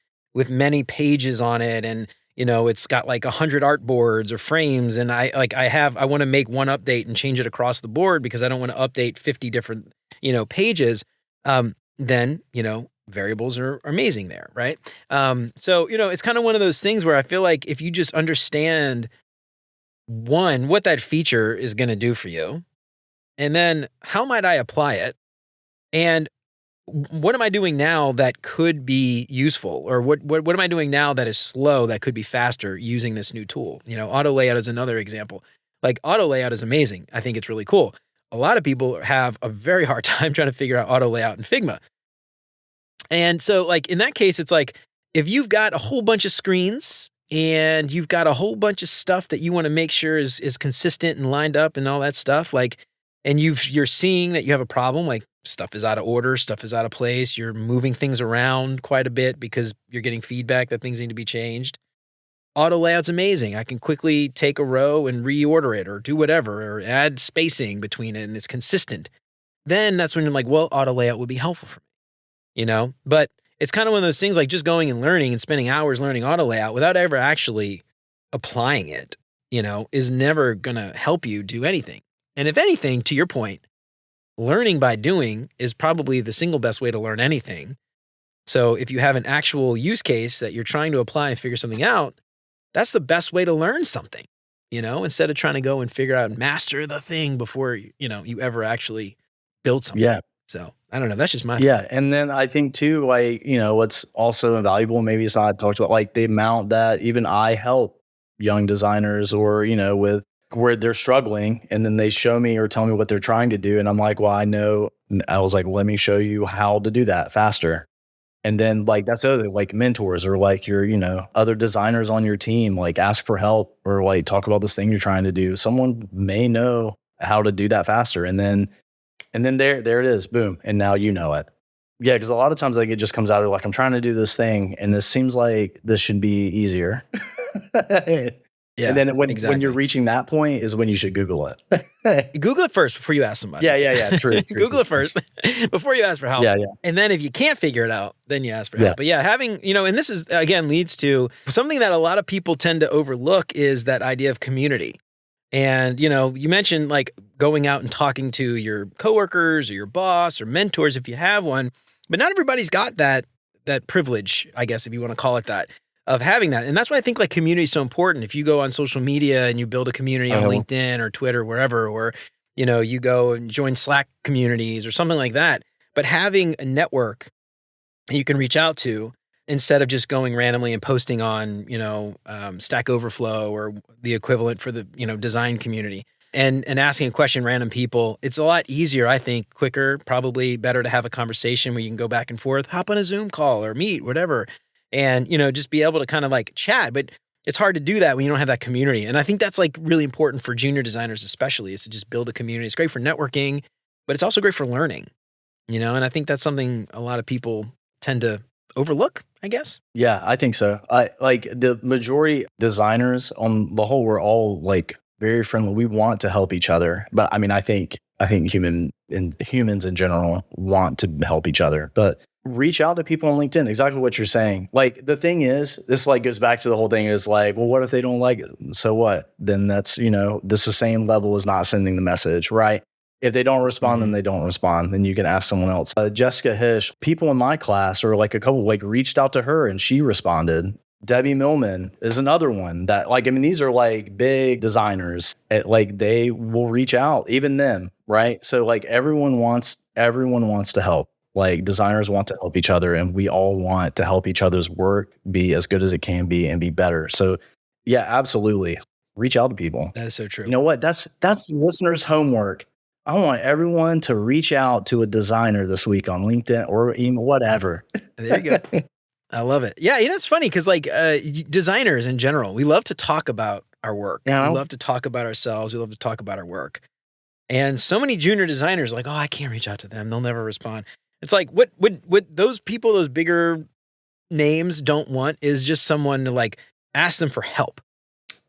many pages on it, and it's got like 100 artboards or frames, and I want to make one update and change it across the board because I don't want to update 50 different, pages. Then, variables are amazing there, right? So, it's kind of one of those things where I feel like if you just understand one, what that feature is going to do for you, and then how might I apply it? And what am I doing now that could be useful? Or what am I doing now that is slow that could be faster using this new tool? Auto layout is another example. Like auto layout is amazing. I think it's really cool. A lot of people have a very hard time trying to figure out auto layout in Figma. And so like in that case, it's like if you've got a whole bunch of screens and you've got a whole bunch of stuff that you want to make sure is consistent and lined up and all that stuff, like, and you're seeing that you have a problem, like stuff is out of order, stuff is out of place, you're moving things around quite a bit because you're getting feedback that things need to be changed. Auto layout's amazing. I can quickly take a row and reorder it or do whatever or add spacing between it and it's consistent. Then that's when you're like, well, auto layout would be helpful for me. But it's kind of one of those things like just going and learning and spending hours learning auto layout without ever actually applying it, is never going to help you do anything. And if anything, to your point, learning by doing is probably the single best way to learn anything. So if you have an actual use case that you're trying to apply and figure something out, that's the best way to learn something, instead of trying to go and figure out and master the thing before, you ever actually build something. Yeah. So I don't know. That's just my Yeah. And then I think too, like, what's also invaluable, maybe it's not talked about, like the amount that even I help young designers or, with where they're struggling and then they show me or tell me what they're trying to do. And I'm like, well, I was like, let me show you how to do that faster. And then like, that's the other thing, like mentors or like your, other designers on your team, like ask for help or like talk about this thing you're trying to do. Someone may know how to do that faster. And then there it is. Boom. And now you know it. Yeah. Cause a lot of times like it just comes out of like, I'm trying to do this thing and this seems like this should be easier. Yeah. And then when you're reaching that point is when you should Google it. Google it first before you ask somebody. Yeah. True. Google it first before you ask for help. Yeah. And then if you can't figure it out, then you ask for help. But yeah, having, and this is again leads to something that a lot of people tend to overlook is that idea of community. And, you mentioned like going out and talking to your coworkers or your boss or mentors if you have one, but not everybody's got that privilege, I guess, if you want to call it that, of having that. And that's why I think like community is so important. If you go on social media and you build a community on LinkedIn or Twitter, wherever, or, you go and join Slack communities or something like that, but having a network you can reach out to instead of just going randomly and posting on, Stack Overflow or the equivalent for the, design community and asking a question, random people, it's a lot easier, I think, quicker, probably better to have a conversation where you can go back and forth, hop on a Zoom call or meet, whatever. And, just be able to kind of like chat, but it's hard to do that when you don't have that community. And I think that's like really important for junior designers, especially, is to just build a community. It's great for networking, but it's also great for learning, and I think that's something a lot of people tend to overlook, I guess. Yeah, I think so. I like the majority designers on the whole, we're all like very friendly. We want to help each other. But I mean, I think humans in general want to help each other, but reach out to people on LinkedIn. Exactly what you're saying. Like the thing is, this like goes back to the whole thing is like, well, what if they don't like it? So what? Then that's, this the same level as not sending the message, right? If they don't respond, then they don't respond. Then you can ask someone else. Jessica Hish, people in my class or like a couple like reached out to her and she responded. Debbie Millman is another one that like, I mean, these are like big designers. Like they will reach out, even them, right? So like everyone wants to help. Like designers want to help each other and we all want to help each other's work be as good as it can be and be better. So yeah, absolutely. Reach out to people. That is so true. You know what? That's listeners' homework. I want everyone to reach out to a designer this week on LinkedIn or even whatever. There you go. I love it. Yeah, it's funny because like designers in general, we love to talk about our work. Yeah, we love to talk about ourselves. We love to talk about our work. And so many junior designers are like, oh, I can't reach out to them. They'll never respond. It's like what those people, those bigger names don't want is just someone to like ask them for help.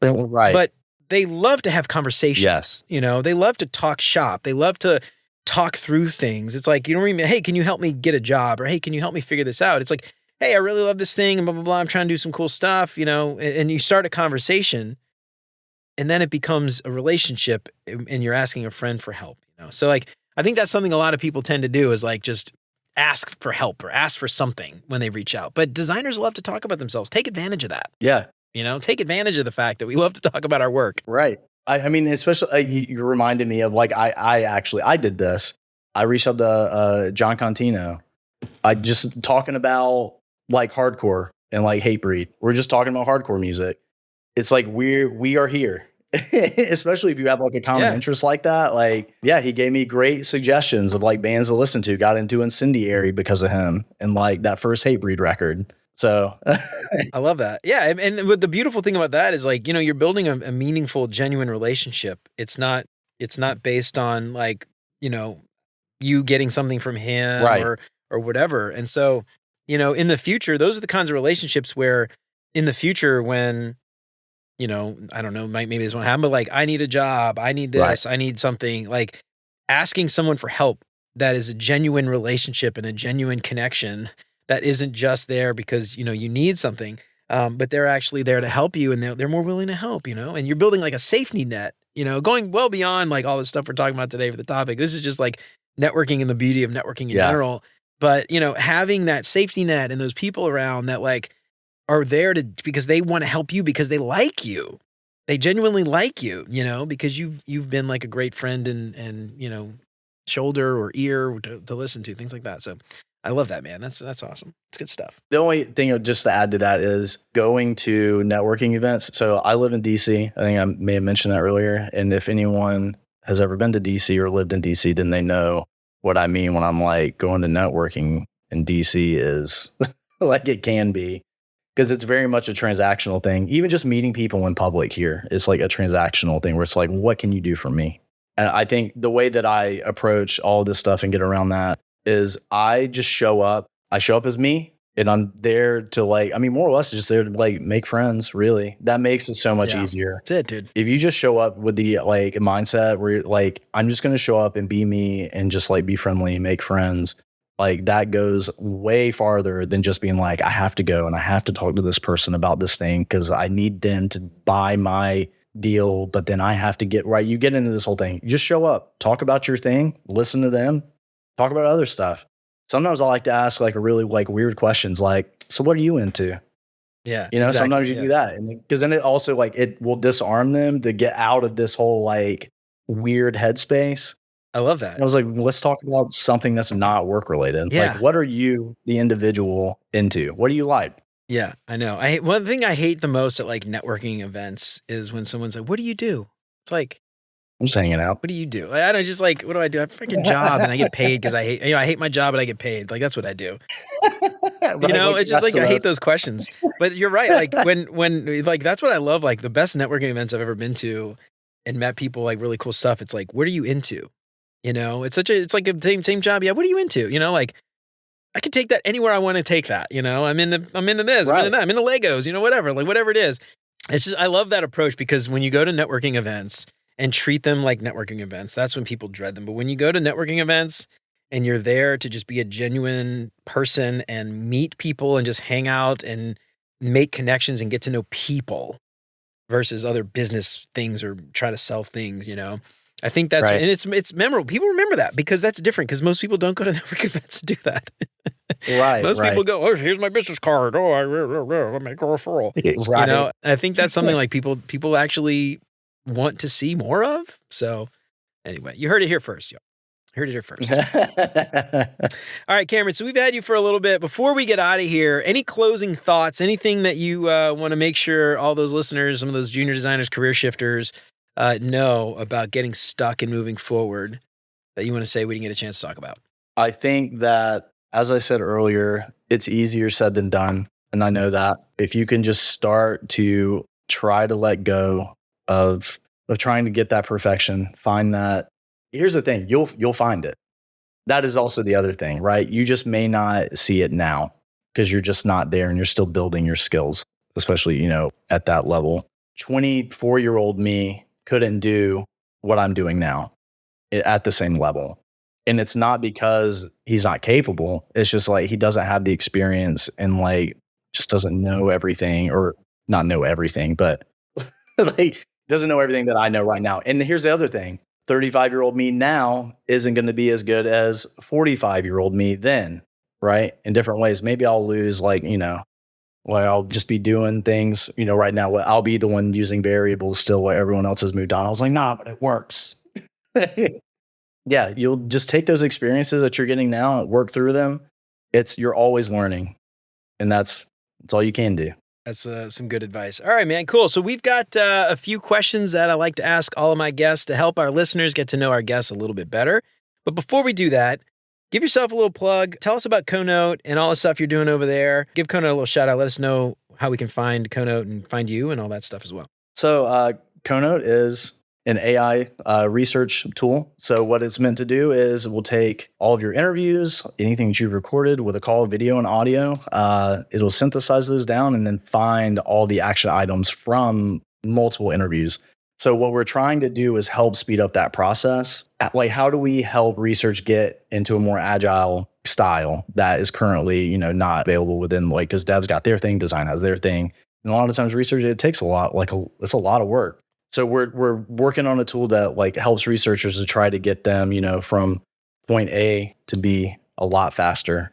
Right. But they love to have conversations. Yes. They love to talk shop. They love to talk through things. It's like, hey, can you help me get a job? Or hey, can you help me figure this out? It's like, hey, I really love this thing and blah, blah, blah. I'm trying to do some cool stuff, and you start a conversation and then it becomes a relationship and you're asking a friend for help. So like, I think that's something a lot of people tend to do is like just ask for help or ask for something when they reach out. But designers love to talk about themselves. Take advantage of that. Yeah. Take advantage of the fact that we love to talk about our work. Right. I mean, especially you reminded me of like, I did this. I reached out to John Contino. I just talking about like hardcore and like Hatebreed. We're just talking about hardcore music. It's like we are here. Especially if you have like a common interest like that. Like, yeah, he gave me great suggestions of like bands to listen to. Got into Incendiary because of him and like that first Hatebreed record. So I love that. Yeah. And what the beautiful thing about that is like, you're building a meaningful, genuine relationship. It's not based on like, you getting something from him right. or whatever. And so, in the future, those are the kinds of relationships where in the future, when, I don't know, maybe this won't happen, but like, I need a job, I need this, I need something, like asking someone for help that is a genuine relationship and a genuine connection that isn't just there because, you need something, but they're actually there to help you and they're more willing to help, and you're building like a safety net, going well beyond like all the stuff we're talking about today for the topic. This is just like networking and the beauty of networking in general. But, having that safety net and those people around that like are there because they want to help you because they like you. They genuinely like you, because you've been like a great friend and shoulder or ear to listen to, things like that. So I love that, man. That's awesome. It's good stuff. The only thing just to add to that is going to networking events. So I live in DC. I think I may have mentioned that earlier. And if anyone has ever been to DC or lived in DC, then they know what I mean when I'm like going to networking in DC is like it can be. Because it's very much a transactional thing. Even just meeting people in public here, it's like a transactional thing where it's like, what can you do for me? And I think the way that I approach all this stuff and get around that is I just show up. I show up as me and I'm there to like, I mean, more or less just there to like make friends, really. That makes it so much easier. That's it, dude. If you just show up with the like mindset where you're like, I'm just going to show up and be me and just like be friendly, make friends. Like that goes way farther than just being like, I have to go and I have to talk to this person about this thing because I need them to buy my deal. But then I have to get right. You get into this whole thing. You just show up, talk about your thing, listen to them, talk about other stuff. Sometimes I like to ask like a really like weird questions like, so what are you into? Yeah. Exactly. Sometimes you do that. And because then it also like it will disarm them to get out of this whole like weird headspace. I love that. And I was like, let's talk about something that's not work related. Yeah. Like, what are you, the individual, into? What do you like? Yeah, I know. One thing I hate the most at like networking events is when someone's like, what do you do? It's like, I'm just hanging out. What do you do? I don't just like, what do I do? I have a freaking job and I get paid because I hate my job and I get paid. Like, that's what I do. It's just like, I hate those questions. But you're right. Like when like, that's what I love. Like the best networking events I've ever been to and met people like really cool stuff. It's like, what are you into? It's like a same job. Yeah. What are you into? Like I could take that anywhere I want to take that. I'm into this, I'm into that, I'm into Legos, whatever, like whatever it is. It's just, I love that approach because when you go to networking events and treat them like networking events, that's when people dread them. But when you go to networking events and you're there to just be a genuine person and meet people and just hang out and make connections and get to know people versus other business things or try to sell things, I think that's right. And it's memorable. People remember that because that's different because most people don't go to network events to do that. Right. Most people go, oh, here's my business card. Oh, I make a referral. Right. I think that's something like people actually want to see more of. So anyway, you heard it here first, y'all. Heard it here first. All right, Cameron. So we've had you for a little bit. Before we get out of here, any closing thoughts? Anything that you want to make sure all those listeners, some of those junior designers, career shifters, know about getting stuck and moving forward that you want to say we didn't get a chance to talk about? I think that, as I said earlier, it's easier said than done. And I know that if you can just start to try to let go of trying to get that perfection, find that. Here's the thing, you'll find it. That is also the other thing, right? You just may not see it now because you're just not there and you're still building your skills, especially, at that level. 24-year-old me couldn't do what I'm doing now at the same level. And it's not because he's not capable. It's just like he doesn't have the experience and like just doesn't know everything, or not know everything, but like doesn't know everything that I know right now. And here's the other thing. 35-year-old me now isn't going to be as good as 45-year-old me then, right? In different ways. Maybe I'll lose like, well, I'll just be doing things, right now. I'll be the one using variables still while everyone else has moved on. I was like, nah, but it works. Yeah, you'll just take those experiences that you're getting now and work through them. You're always learning, and that's all you can do. That's some good advice. All right, man. Cool. So we've got a few questions that I like to ask all of my guests to help our listeners get to know our guests a little bit better. But before we do that, give yourself a little plug. Tell us about CoNote and all the stuff you're doing over there. Give CoNote a little shout out. Let us know how we can find CoNote and find you and all that stuff as well. So CoNote is an AI research tool. So what it's meant to do is we'll take all of your interviews, anything that you've recorded with a call, video, and audio. It'll synthesize those down and then find all the action items from multiple interviews. So what we're trying to do is help speed up that process. Like, how do we help research get into a more agile style that is currently, not available within, like, because dev's got their thing, design has their thing. And a lot of times research, it takes a lot, it's a lot of work. So we're working on a tool that like helps researchers to try to get them, from point A to B a lot faster,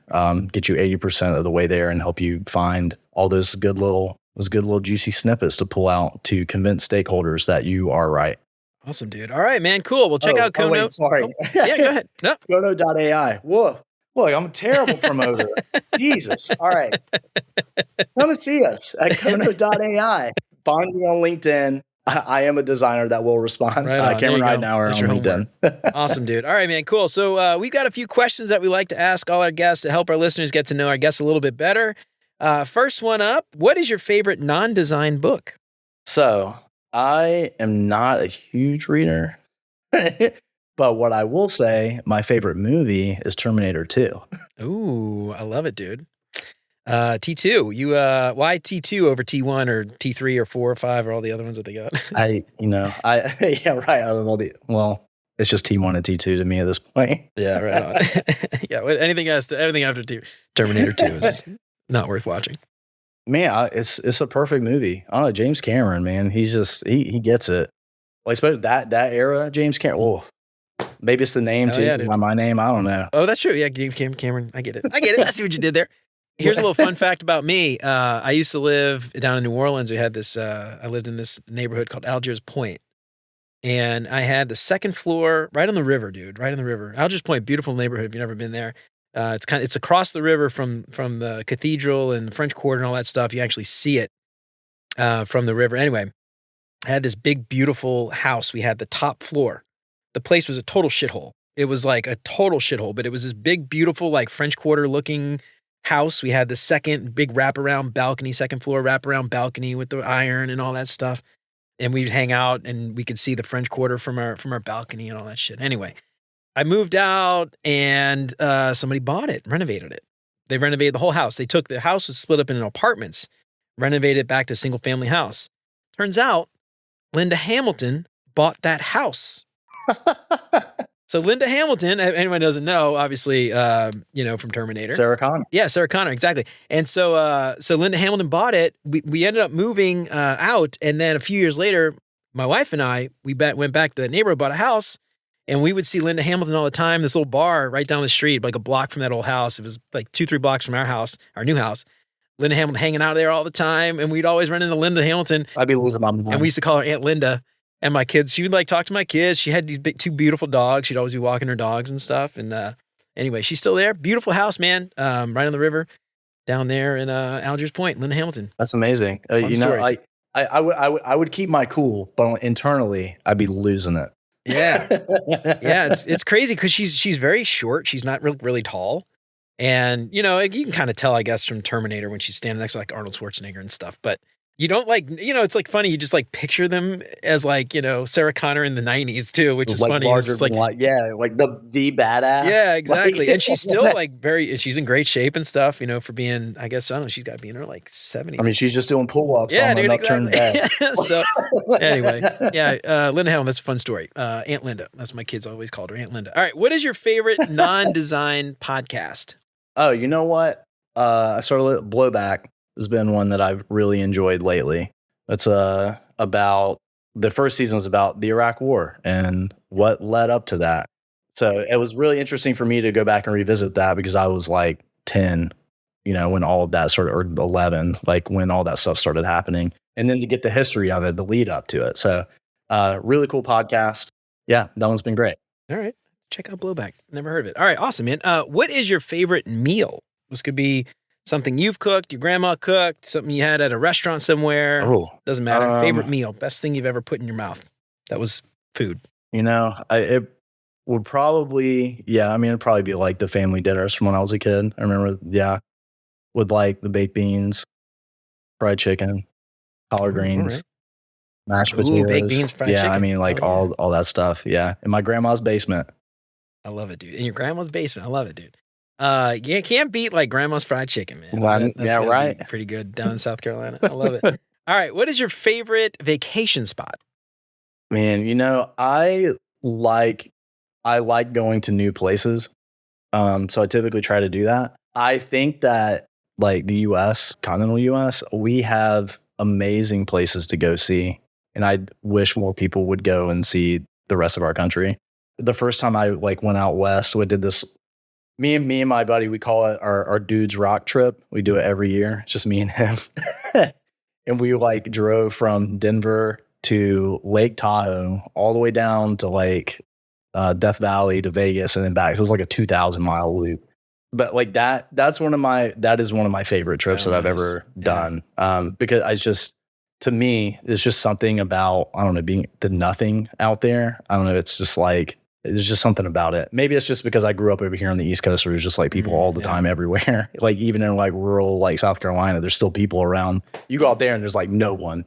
get you 80% of the way there and help you find all those good little juicy snippets to pull out to convince stakeholders that you are right. Awesome, dude. All right, man. Cool. We'll check out CoNote. Wait, sorry. Oh, yeah, go ahead. No. CoNote.ai. Whoa. Look, I'm a terrible promoter. Jesus. All right. Come and see us at CoNote.ai. Find me on LinkedIn. I am a designer that will respond. Right Cameron Ridenour on LinkedIn. Awesome, dude. All right, man. Cool. So we've got a few questions that we like to ask all our guests to help our listeners get to know our guests a little bit better. First one up, what is your favorite non-design book? So I am not a huge reader, but what I will say, my favorite movie is Terminator 2. Ooh, I love it, dude. T2, why T2 over T1 or T3 or 4 or 5 or all the other ones that they got? Yeah, right. Out of it's just T1 and T2 to me at this point. Yeah, right on. Yeah, anything after Terminator 2 is not worth watching. Man, it's a perfect movie. I don't know, James Cameron, man, he's just, he gets it. Well, especially that era, James Cameron. Oh, maybe it's the name too. It's not my name. I don't know. Oh, that's true. Yeah, James Cameron. I get it. I see what you did there. Here's a little fun fact about me. I used to live down in New Orleans. We had this, I lived in this neighborhood called Algiers Point. And I had the second floor right on the river, dude, right on the river. Algiers Point, beautiful neighborhood if you've never been there. It's across the river from the cathedral and the French Quarter and all that stuff. You actually see it from the river. Anyway, I had this big, beautiful house. We had the top floor. The place was a total shithole. It was like a total shithole, but it was this big, beautiful, like French Quarter looking house. We had the second big wraparound balcony, second floor wraparound balcony with the iron and all that stuff. And we'd hang out and we could see the French Quarter from our balcony and all that shit. Anyway, I moved out and somebody bought it, renovated it. They renovated the whole house. The house was split up into apartments, renovated it back to a single family house. Turns out Linda Hamilton bought that house. So Linda Hamilton, if anyone doesn't know, obviously, from Terminator. Sarah Connor. Yeah, Sarah Connor, exactly. And so Linda Hamilton bought it. We ended up moving out, and then a few years later, my wife and I, went back to the neighborhood, bought a house, and we would see Linda Hamilton all the time. This little bar right down the street, like a block from that old house. It was like 2-3 blocks from our house, our new house. Linda Hamilton hanging out there all the time, and we'd always run into Linda Hamilton. I'd be losing my mind. And we used to call her Aunt Linda. And my kids, she would like talk to my kids. She had these two beautiful dogs. She'd always be walking her dogs and stuff. And anyway, she's still there. Beautiful house, man. Right on the river down there in Algiers Point, Linda Hamilton. That's amazing. Story. I would keep my cool, but internally I'd be losing it. Yeah. Yeah. It's crazy because she's very short. She's not really tall. And, you can kind of tell, I guess, from Terminator when she's standing next to like Arnold Schwarzenegger and stuff. But You don't like, it's like funny. You just like picture them as like, Sarah Connor in the 90s too, which is like funny. larger It's like, than like, yeah, like the badass. yeah, exactly. Like, And she's still like she's in great shape and stuff, for being, I guess, I don't know, she's got to be in her like 70s. I mean, she's just doing pull-ups Yeah, on an dude, upturned bed. So anyway, Linda Helm, that's a fun story. Aunt Linda, that's my kids always called her Aunt Linda. All right, what is your favorite non-design podcast? Oh, you know what? I started Blowback has been one that I've really enjoyed lately. It's about the first season was about the Iraq War and what led up to that. So it was really interesting for me to go back and revisit that because I was like 10, when all of that started, or 11, like when all that stuff started happening, and then to get the history of it, the lead up to it. So really cool podcast. Yeah, that one's been great. All right. Check out Blowback. Never heard of it. All right. Awesome, man. What is your favorite meal? This could be something you've cooked, your grandma cooked, something you had at a restaurant somewhere. Oh, doesn't matter. Favorite meal, best thing you've ever put in your mouth. That was food. It would probably, it'd probably be like the family dinners from when I was a kid. I remember, with like the baked beans, fried chicken, collard greens, mashed potatoes. Baked beans, fried chicken. I mean, like all that stuff. Yeah, in my grandma's basement. I love it, dude. In your grandma's basement. I love it, dude. You can't beat like grandma's fried chicken, man. That's right. Pretty good down in South Carolina. I love it. All right. What is your favorite vacation spot? Man, I like going to new places. So I typically try to do that. I think that like the US, continental US, we have amazing places to go see. And I wish more people would go and see the rest of our country. The first time I like went out west, we did this. Me and my buddy, we call it our dude's rock trip. We do it every year. It's just me and him. And we like drove from Denver to Lake Tahoe, all the way down to like Death Valley to Vegas and then back. It was like a 2,000-mile loop. But like that is one of my favorite trips that I've ever done. Because to me, it's just something about, I don't know, being the nothing out there. I don't know. It's just like, there's just something about it. Maybe it's just because I grew up over here on the East Coast where there's just like people all the time everywhere. Like even in like rural, like South Carolina, there's still people around. You go out there and there's like no one,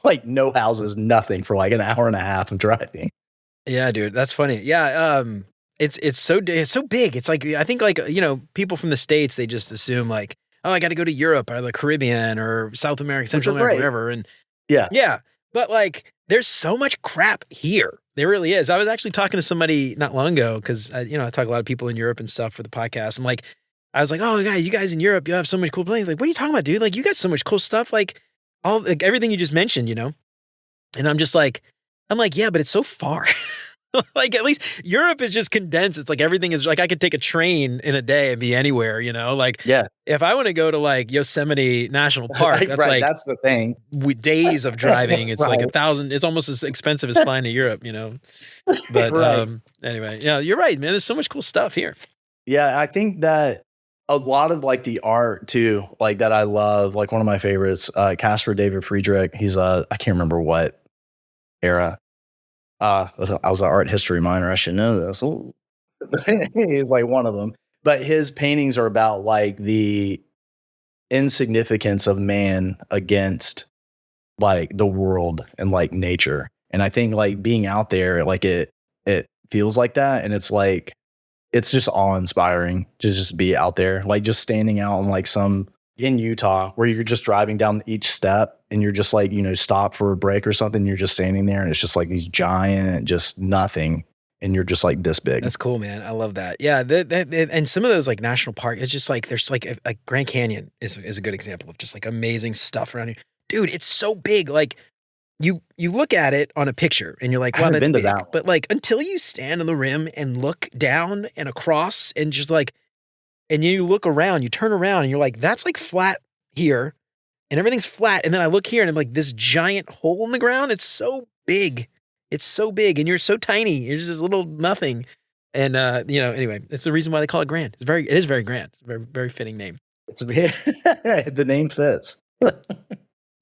like no houses, nothing for like an hour and a half of driving. Yeah, dude, that's funny. Yeah. It's so big. It's like, I think like, people from the States, they just assume like, oh, I got to go to Europe or the Caribbean or South America, Central America, whatever. And yeah. But like, there's so much crap here. There really is. I was actually talking to somebody not long ago because, I talk to a lot of people in Europe and stuff for the podcast. And like, I was like, oh, God, you guys in Europe, you have so much cool things. Like, what are you talking about, dude? Like, you got so much cool stuff. Like, everything you just mentioned, And I'm like, yeah, but it's so far. Like, at least Europe is just condensed. It's like everything is like I could take a train in a day and be anywhere, Like, if I want to go to like Yosemite National Park, that's like that's the thing. Days of driving. It's like 1,000. It's almost as expensive as flying to Europe, But anyway, you're right, man. There's so much cool stuff here. Yeah, I think that a lot of like the art too, like that I love. Like one of my favorites, Caspar David Friedrich. He's I can't remember what era. I was an art history minor. I should know this. He's like one of them. But his paintings are about like the insignificance of man against like the world and like nature. And I think like being out there, like it feels like that. And it's like, it's just awe-inspiring to just be out there, like just standing out on like in Utah where you're just driving down each step and you're just like, stop for a break or something. You're just standing there and it's just like these giant, just nothing. And you're just like this big. That's cool, man. I love that. Yeah. And some of those like national park, it's just like, there's like a Grand Canyon is a good example of just like amazing stuff around here. Dude, it's so big. Like you look at it on a picture and you're like, wow, that's big. But like, until you stand on the rim and look down and across and just like, and you look around, you turn around and you're like, that's like flat here and everything's flat. And then I look here and I'm like, this giant hole in the ground. It's so big. It's so big and you're so tiny. You're just this little nothing. And, anyway, it's the reason why they call it grand. It is very grand. It's a very, very fitting name. The name fits. All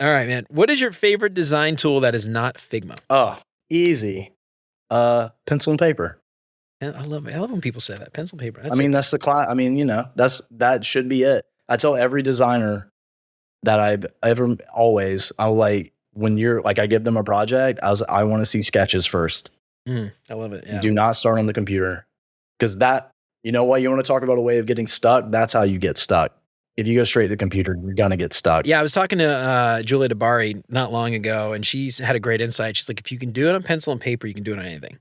right, man. What is your favorite design tool that is not Figma? Oh, easy. Pencil and paper. And I love when people say that. Pencil and paper. That's the class. That should be it. I tell every designer that I've ever always, I like when you're like, I give them a project, I want to see sketches first. I love it. Yeah. Do not start on the computer, because that, you know what, you want to talk about a way of getting stuck? That's how you get stuck. If you go straight to the computer, you're going to get stuck. Yeah, I was talking to Julia DeBari not long ago, and she's had a great insight. She's like, if you can do it on pencil and paper, you can do it on anything.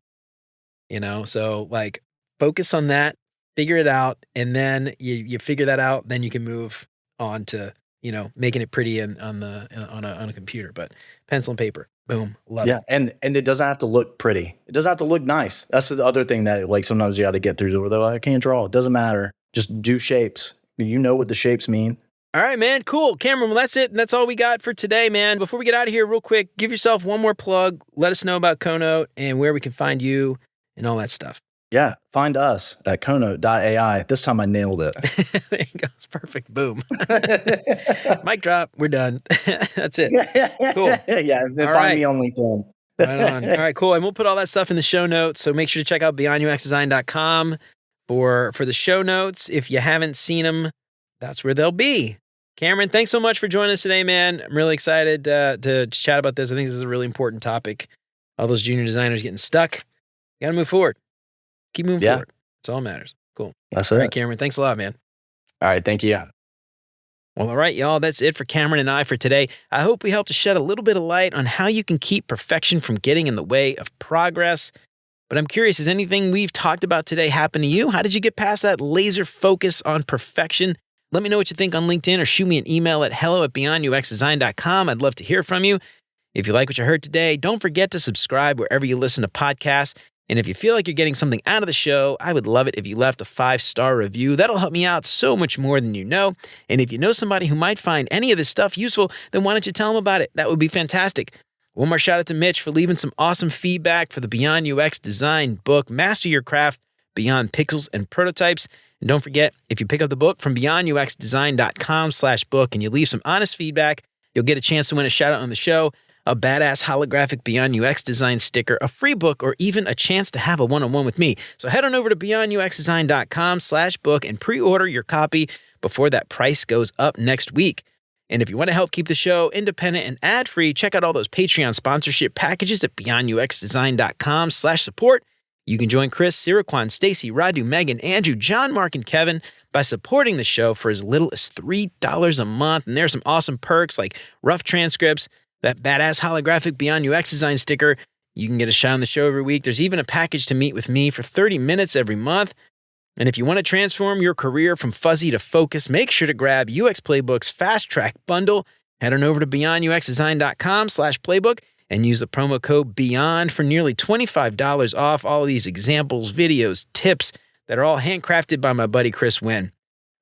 You know, so like focus on that, figure it out, and then you figure that out, then you can move on to, you know, making it pretty on a computer. But pencil and paper, boom, love it. Yeah, and it doesn't have to look pretty. It doesn't have to look nice. That's the other thing that like sometimes you got to get through. Where they're like, I can't draw. It doesn't matter. Just do shapes. You know what the shapes mean. All right, man. Cool. Cameron, well, that's it. And that's all we got for today, man. Before we get out of here, real quick, give yourself one more plug. Let us know about CoNote and where we can find you and all that stuff. Yeah. Find us at CoNote.ai. This time I nailed it. There you go. It's perfect. Boom. Mic drop. We're done. That's it. Cool. Yeah. And then find me on LinkedIn. Right on. All right, cool. And we'll put all that stuff in the show notes. So make sure to check out beyonduxdesign.com for the show notes. If you haven't seen them, that's where they'll be. Cameron, thanks so much for joining us today, man. I'm really excited to chat about this. I think this is a really important topic. All those junior designers getting stuck. You got to move forward. Keep moving forward. That's all that matters. Cool. That's all it. right, Cameron. Thanks a lot, man. All right. Thank you. Well, all right, y'all. That's it for Cameron and I for today. I hope we helped to shed a little bit of light on how you can keep perfection from getting in the way of progress. But I'm curious, has anything we've talked about today happened to you? How did you get past that laser focus on perfection? Let me know what you think on LinkedIn or shoot me an email at hello@beyonduxdesign.com. I'd love to hear from you. If you like what you heard today, don't forget to subscribe wherever you listen to podcasts. And if you feel like you're getting something out of the show, I would love it if you left a 5-star review. That'll help me out so much more than you know. And if you know somebody who might find any of this stuff useful, then why don't you tell them about it? That would be fantastic. One more shout out to Mitch for leaving some awesome feedback for the Beyond UX Design book, Master Your Craft Beyond Pixels and Prototypes. And don't forget, if you pick up the book from beyonduxdesign.com/book and you leave some honest feedback, you'll get a chance to win a shout out on the show, a badass holographic Beyond UX Design sticker, a free book, or even a chance to have a one-on-one with me. So head on over to beyonduxdesign.com/book and pre-order your copy before that price goes up next week. And if you want to help keep the show independent and ad-free, check out all those Patreon sponsorship packages at beyonduxdesign.com/support. You can join Chris, Siraquan, Stacy, Radu, Megan, Andrew, John, Mark, and Kevin by supporting the show for as little as $3 a month. And there's some awesome perks like rough transcripts, that badass holographic Beyond UX Design sticker. You can get a shot on the show every week. There's even a package to meet with me for 30 minutes every month. And if you want to transform your career from fuzzy to focus, make sure to grab UX Playbook's Fast Track Bundle. Head on over to beyonduxdesign.com/playbook and use the promo code BEYOND for nearly $25 off all of these examples, videos, tips that are all handcrafted by my buddy Chris Wynn.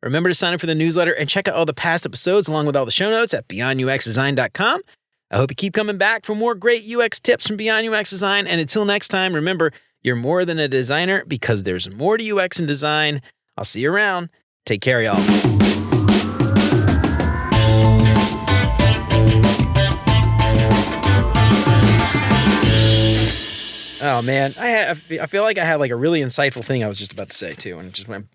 Remember to sign up for the newsletter and check out all the past episodes along with all the show notes at beyonduxdesign.com. I hope you keep coming back for more great UX tips from Beyond UX Design. And until next time, remember, you're more than a designer because there's more to UX and design. I'll see you around. Take care, y'all. Oh, man. I feel like I had like a really insightful thing I was just about to say, too. And it just went...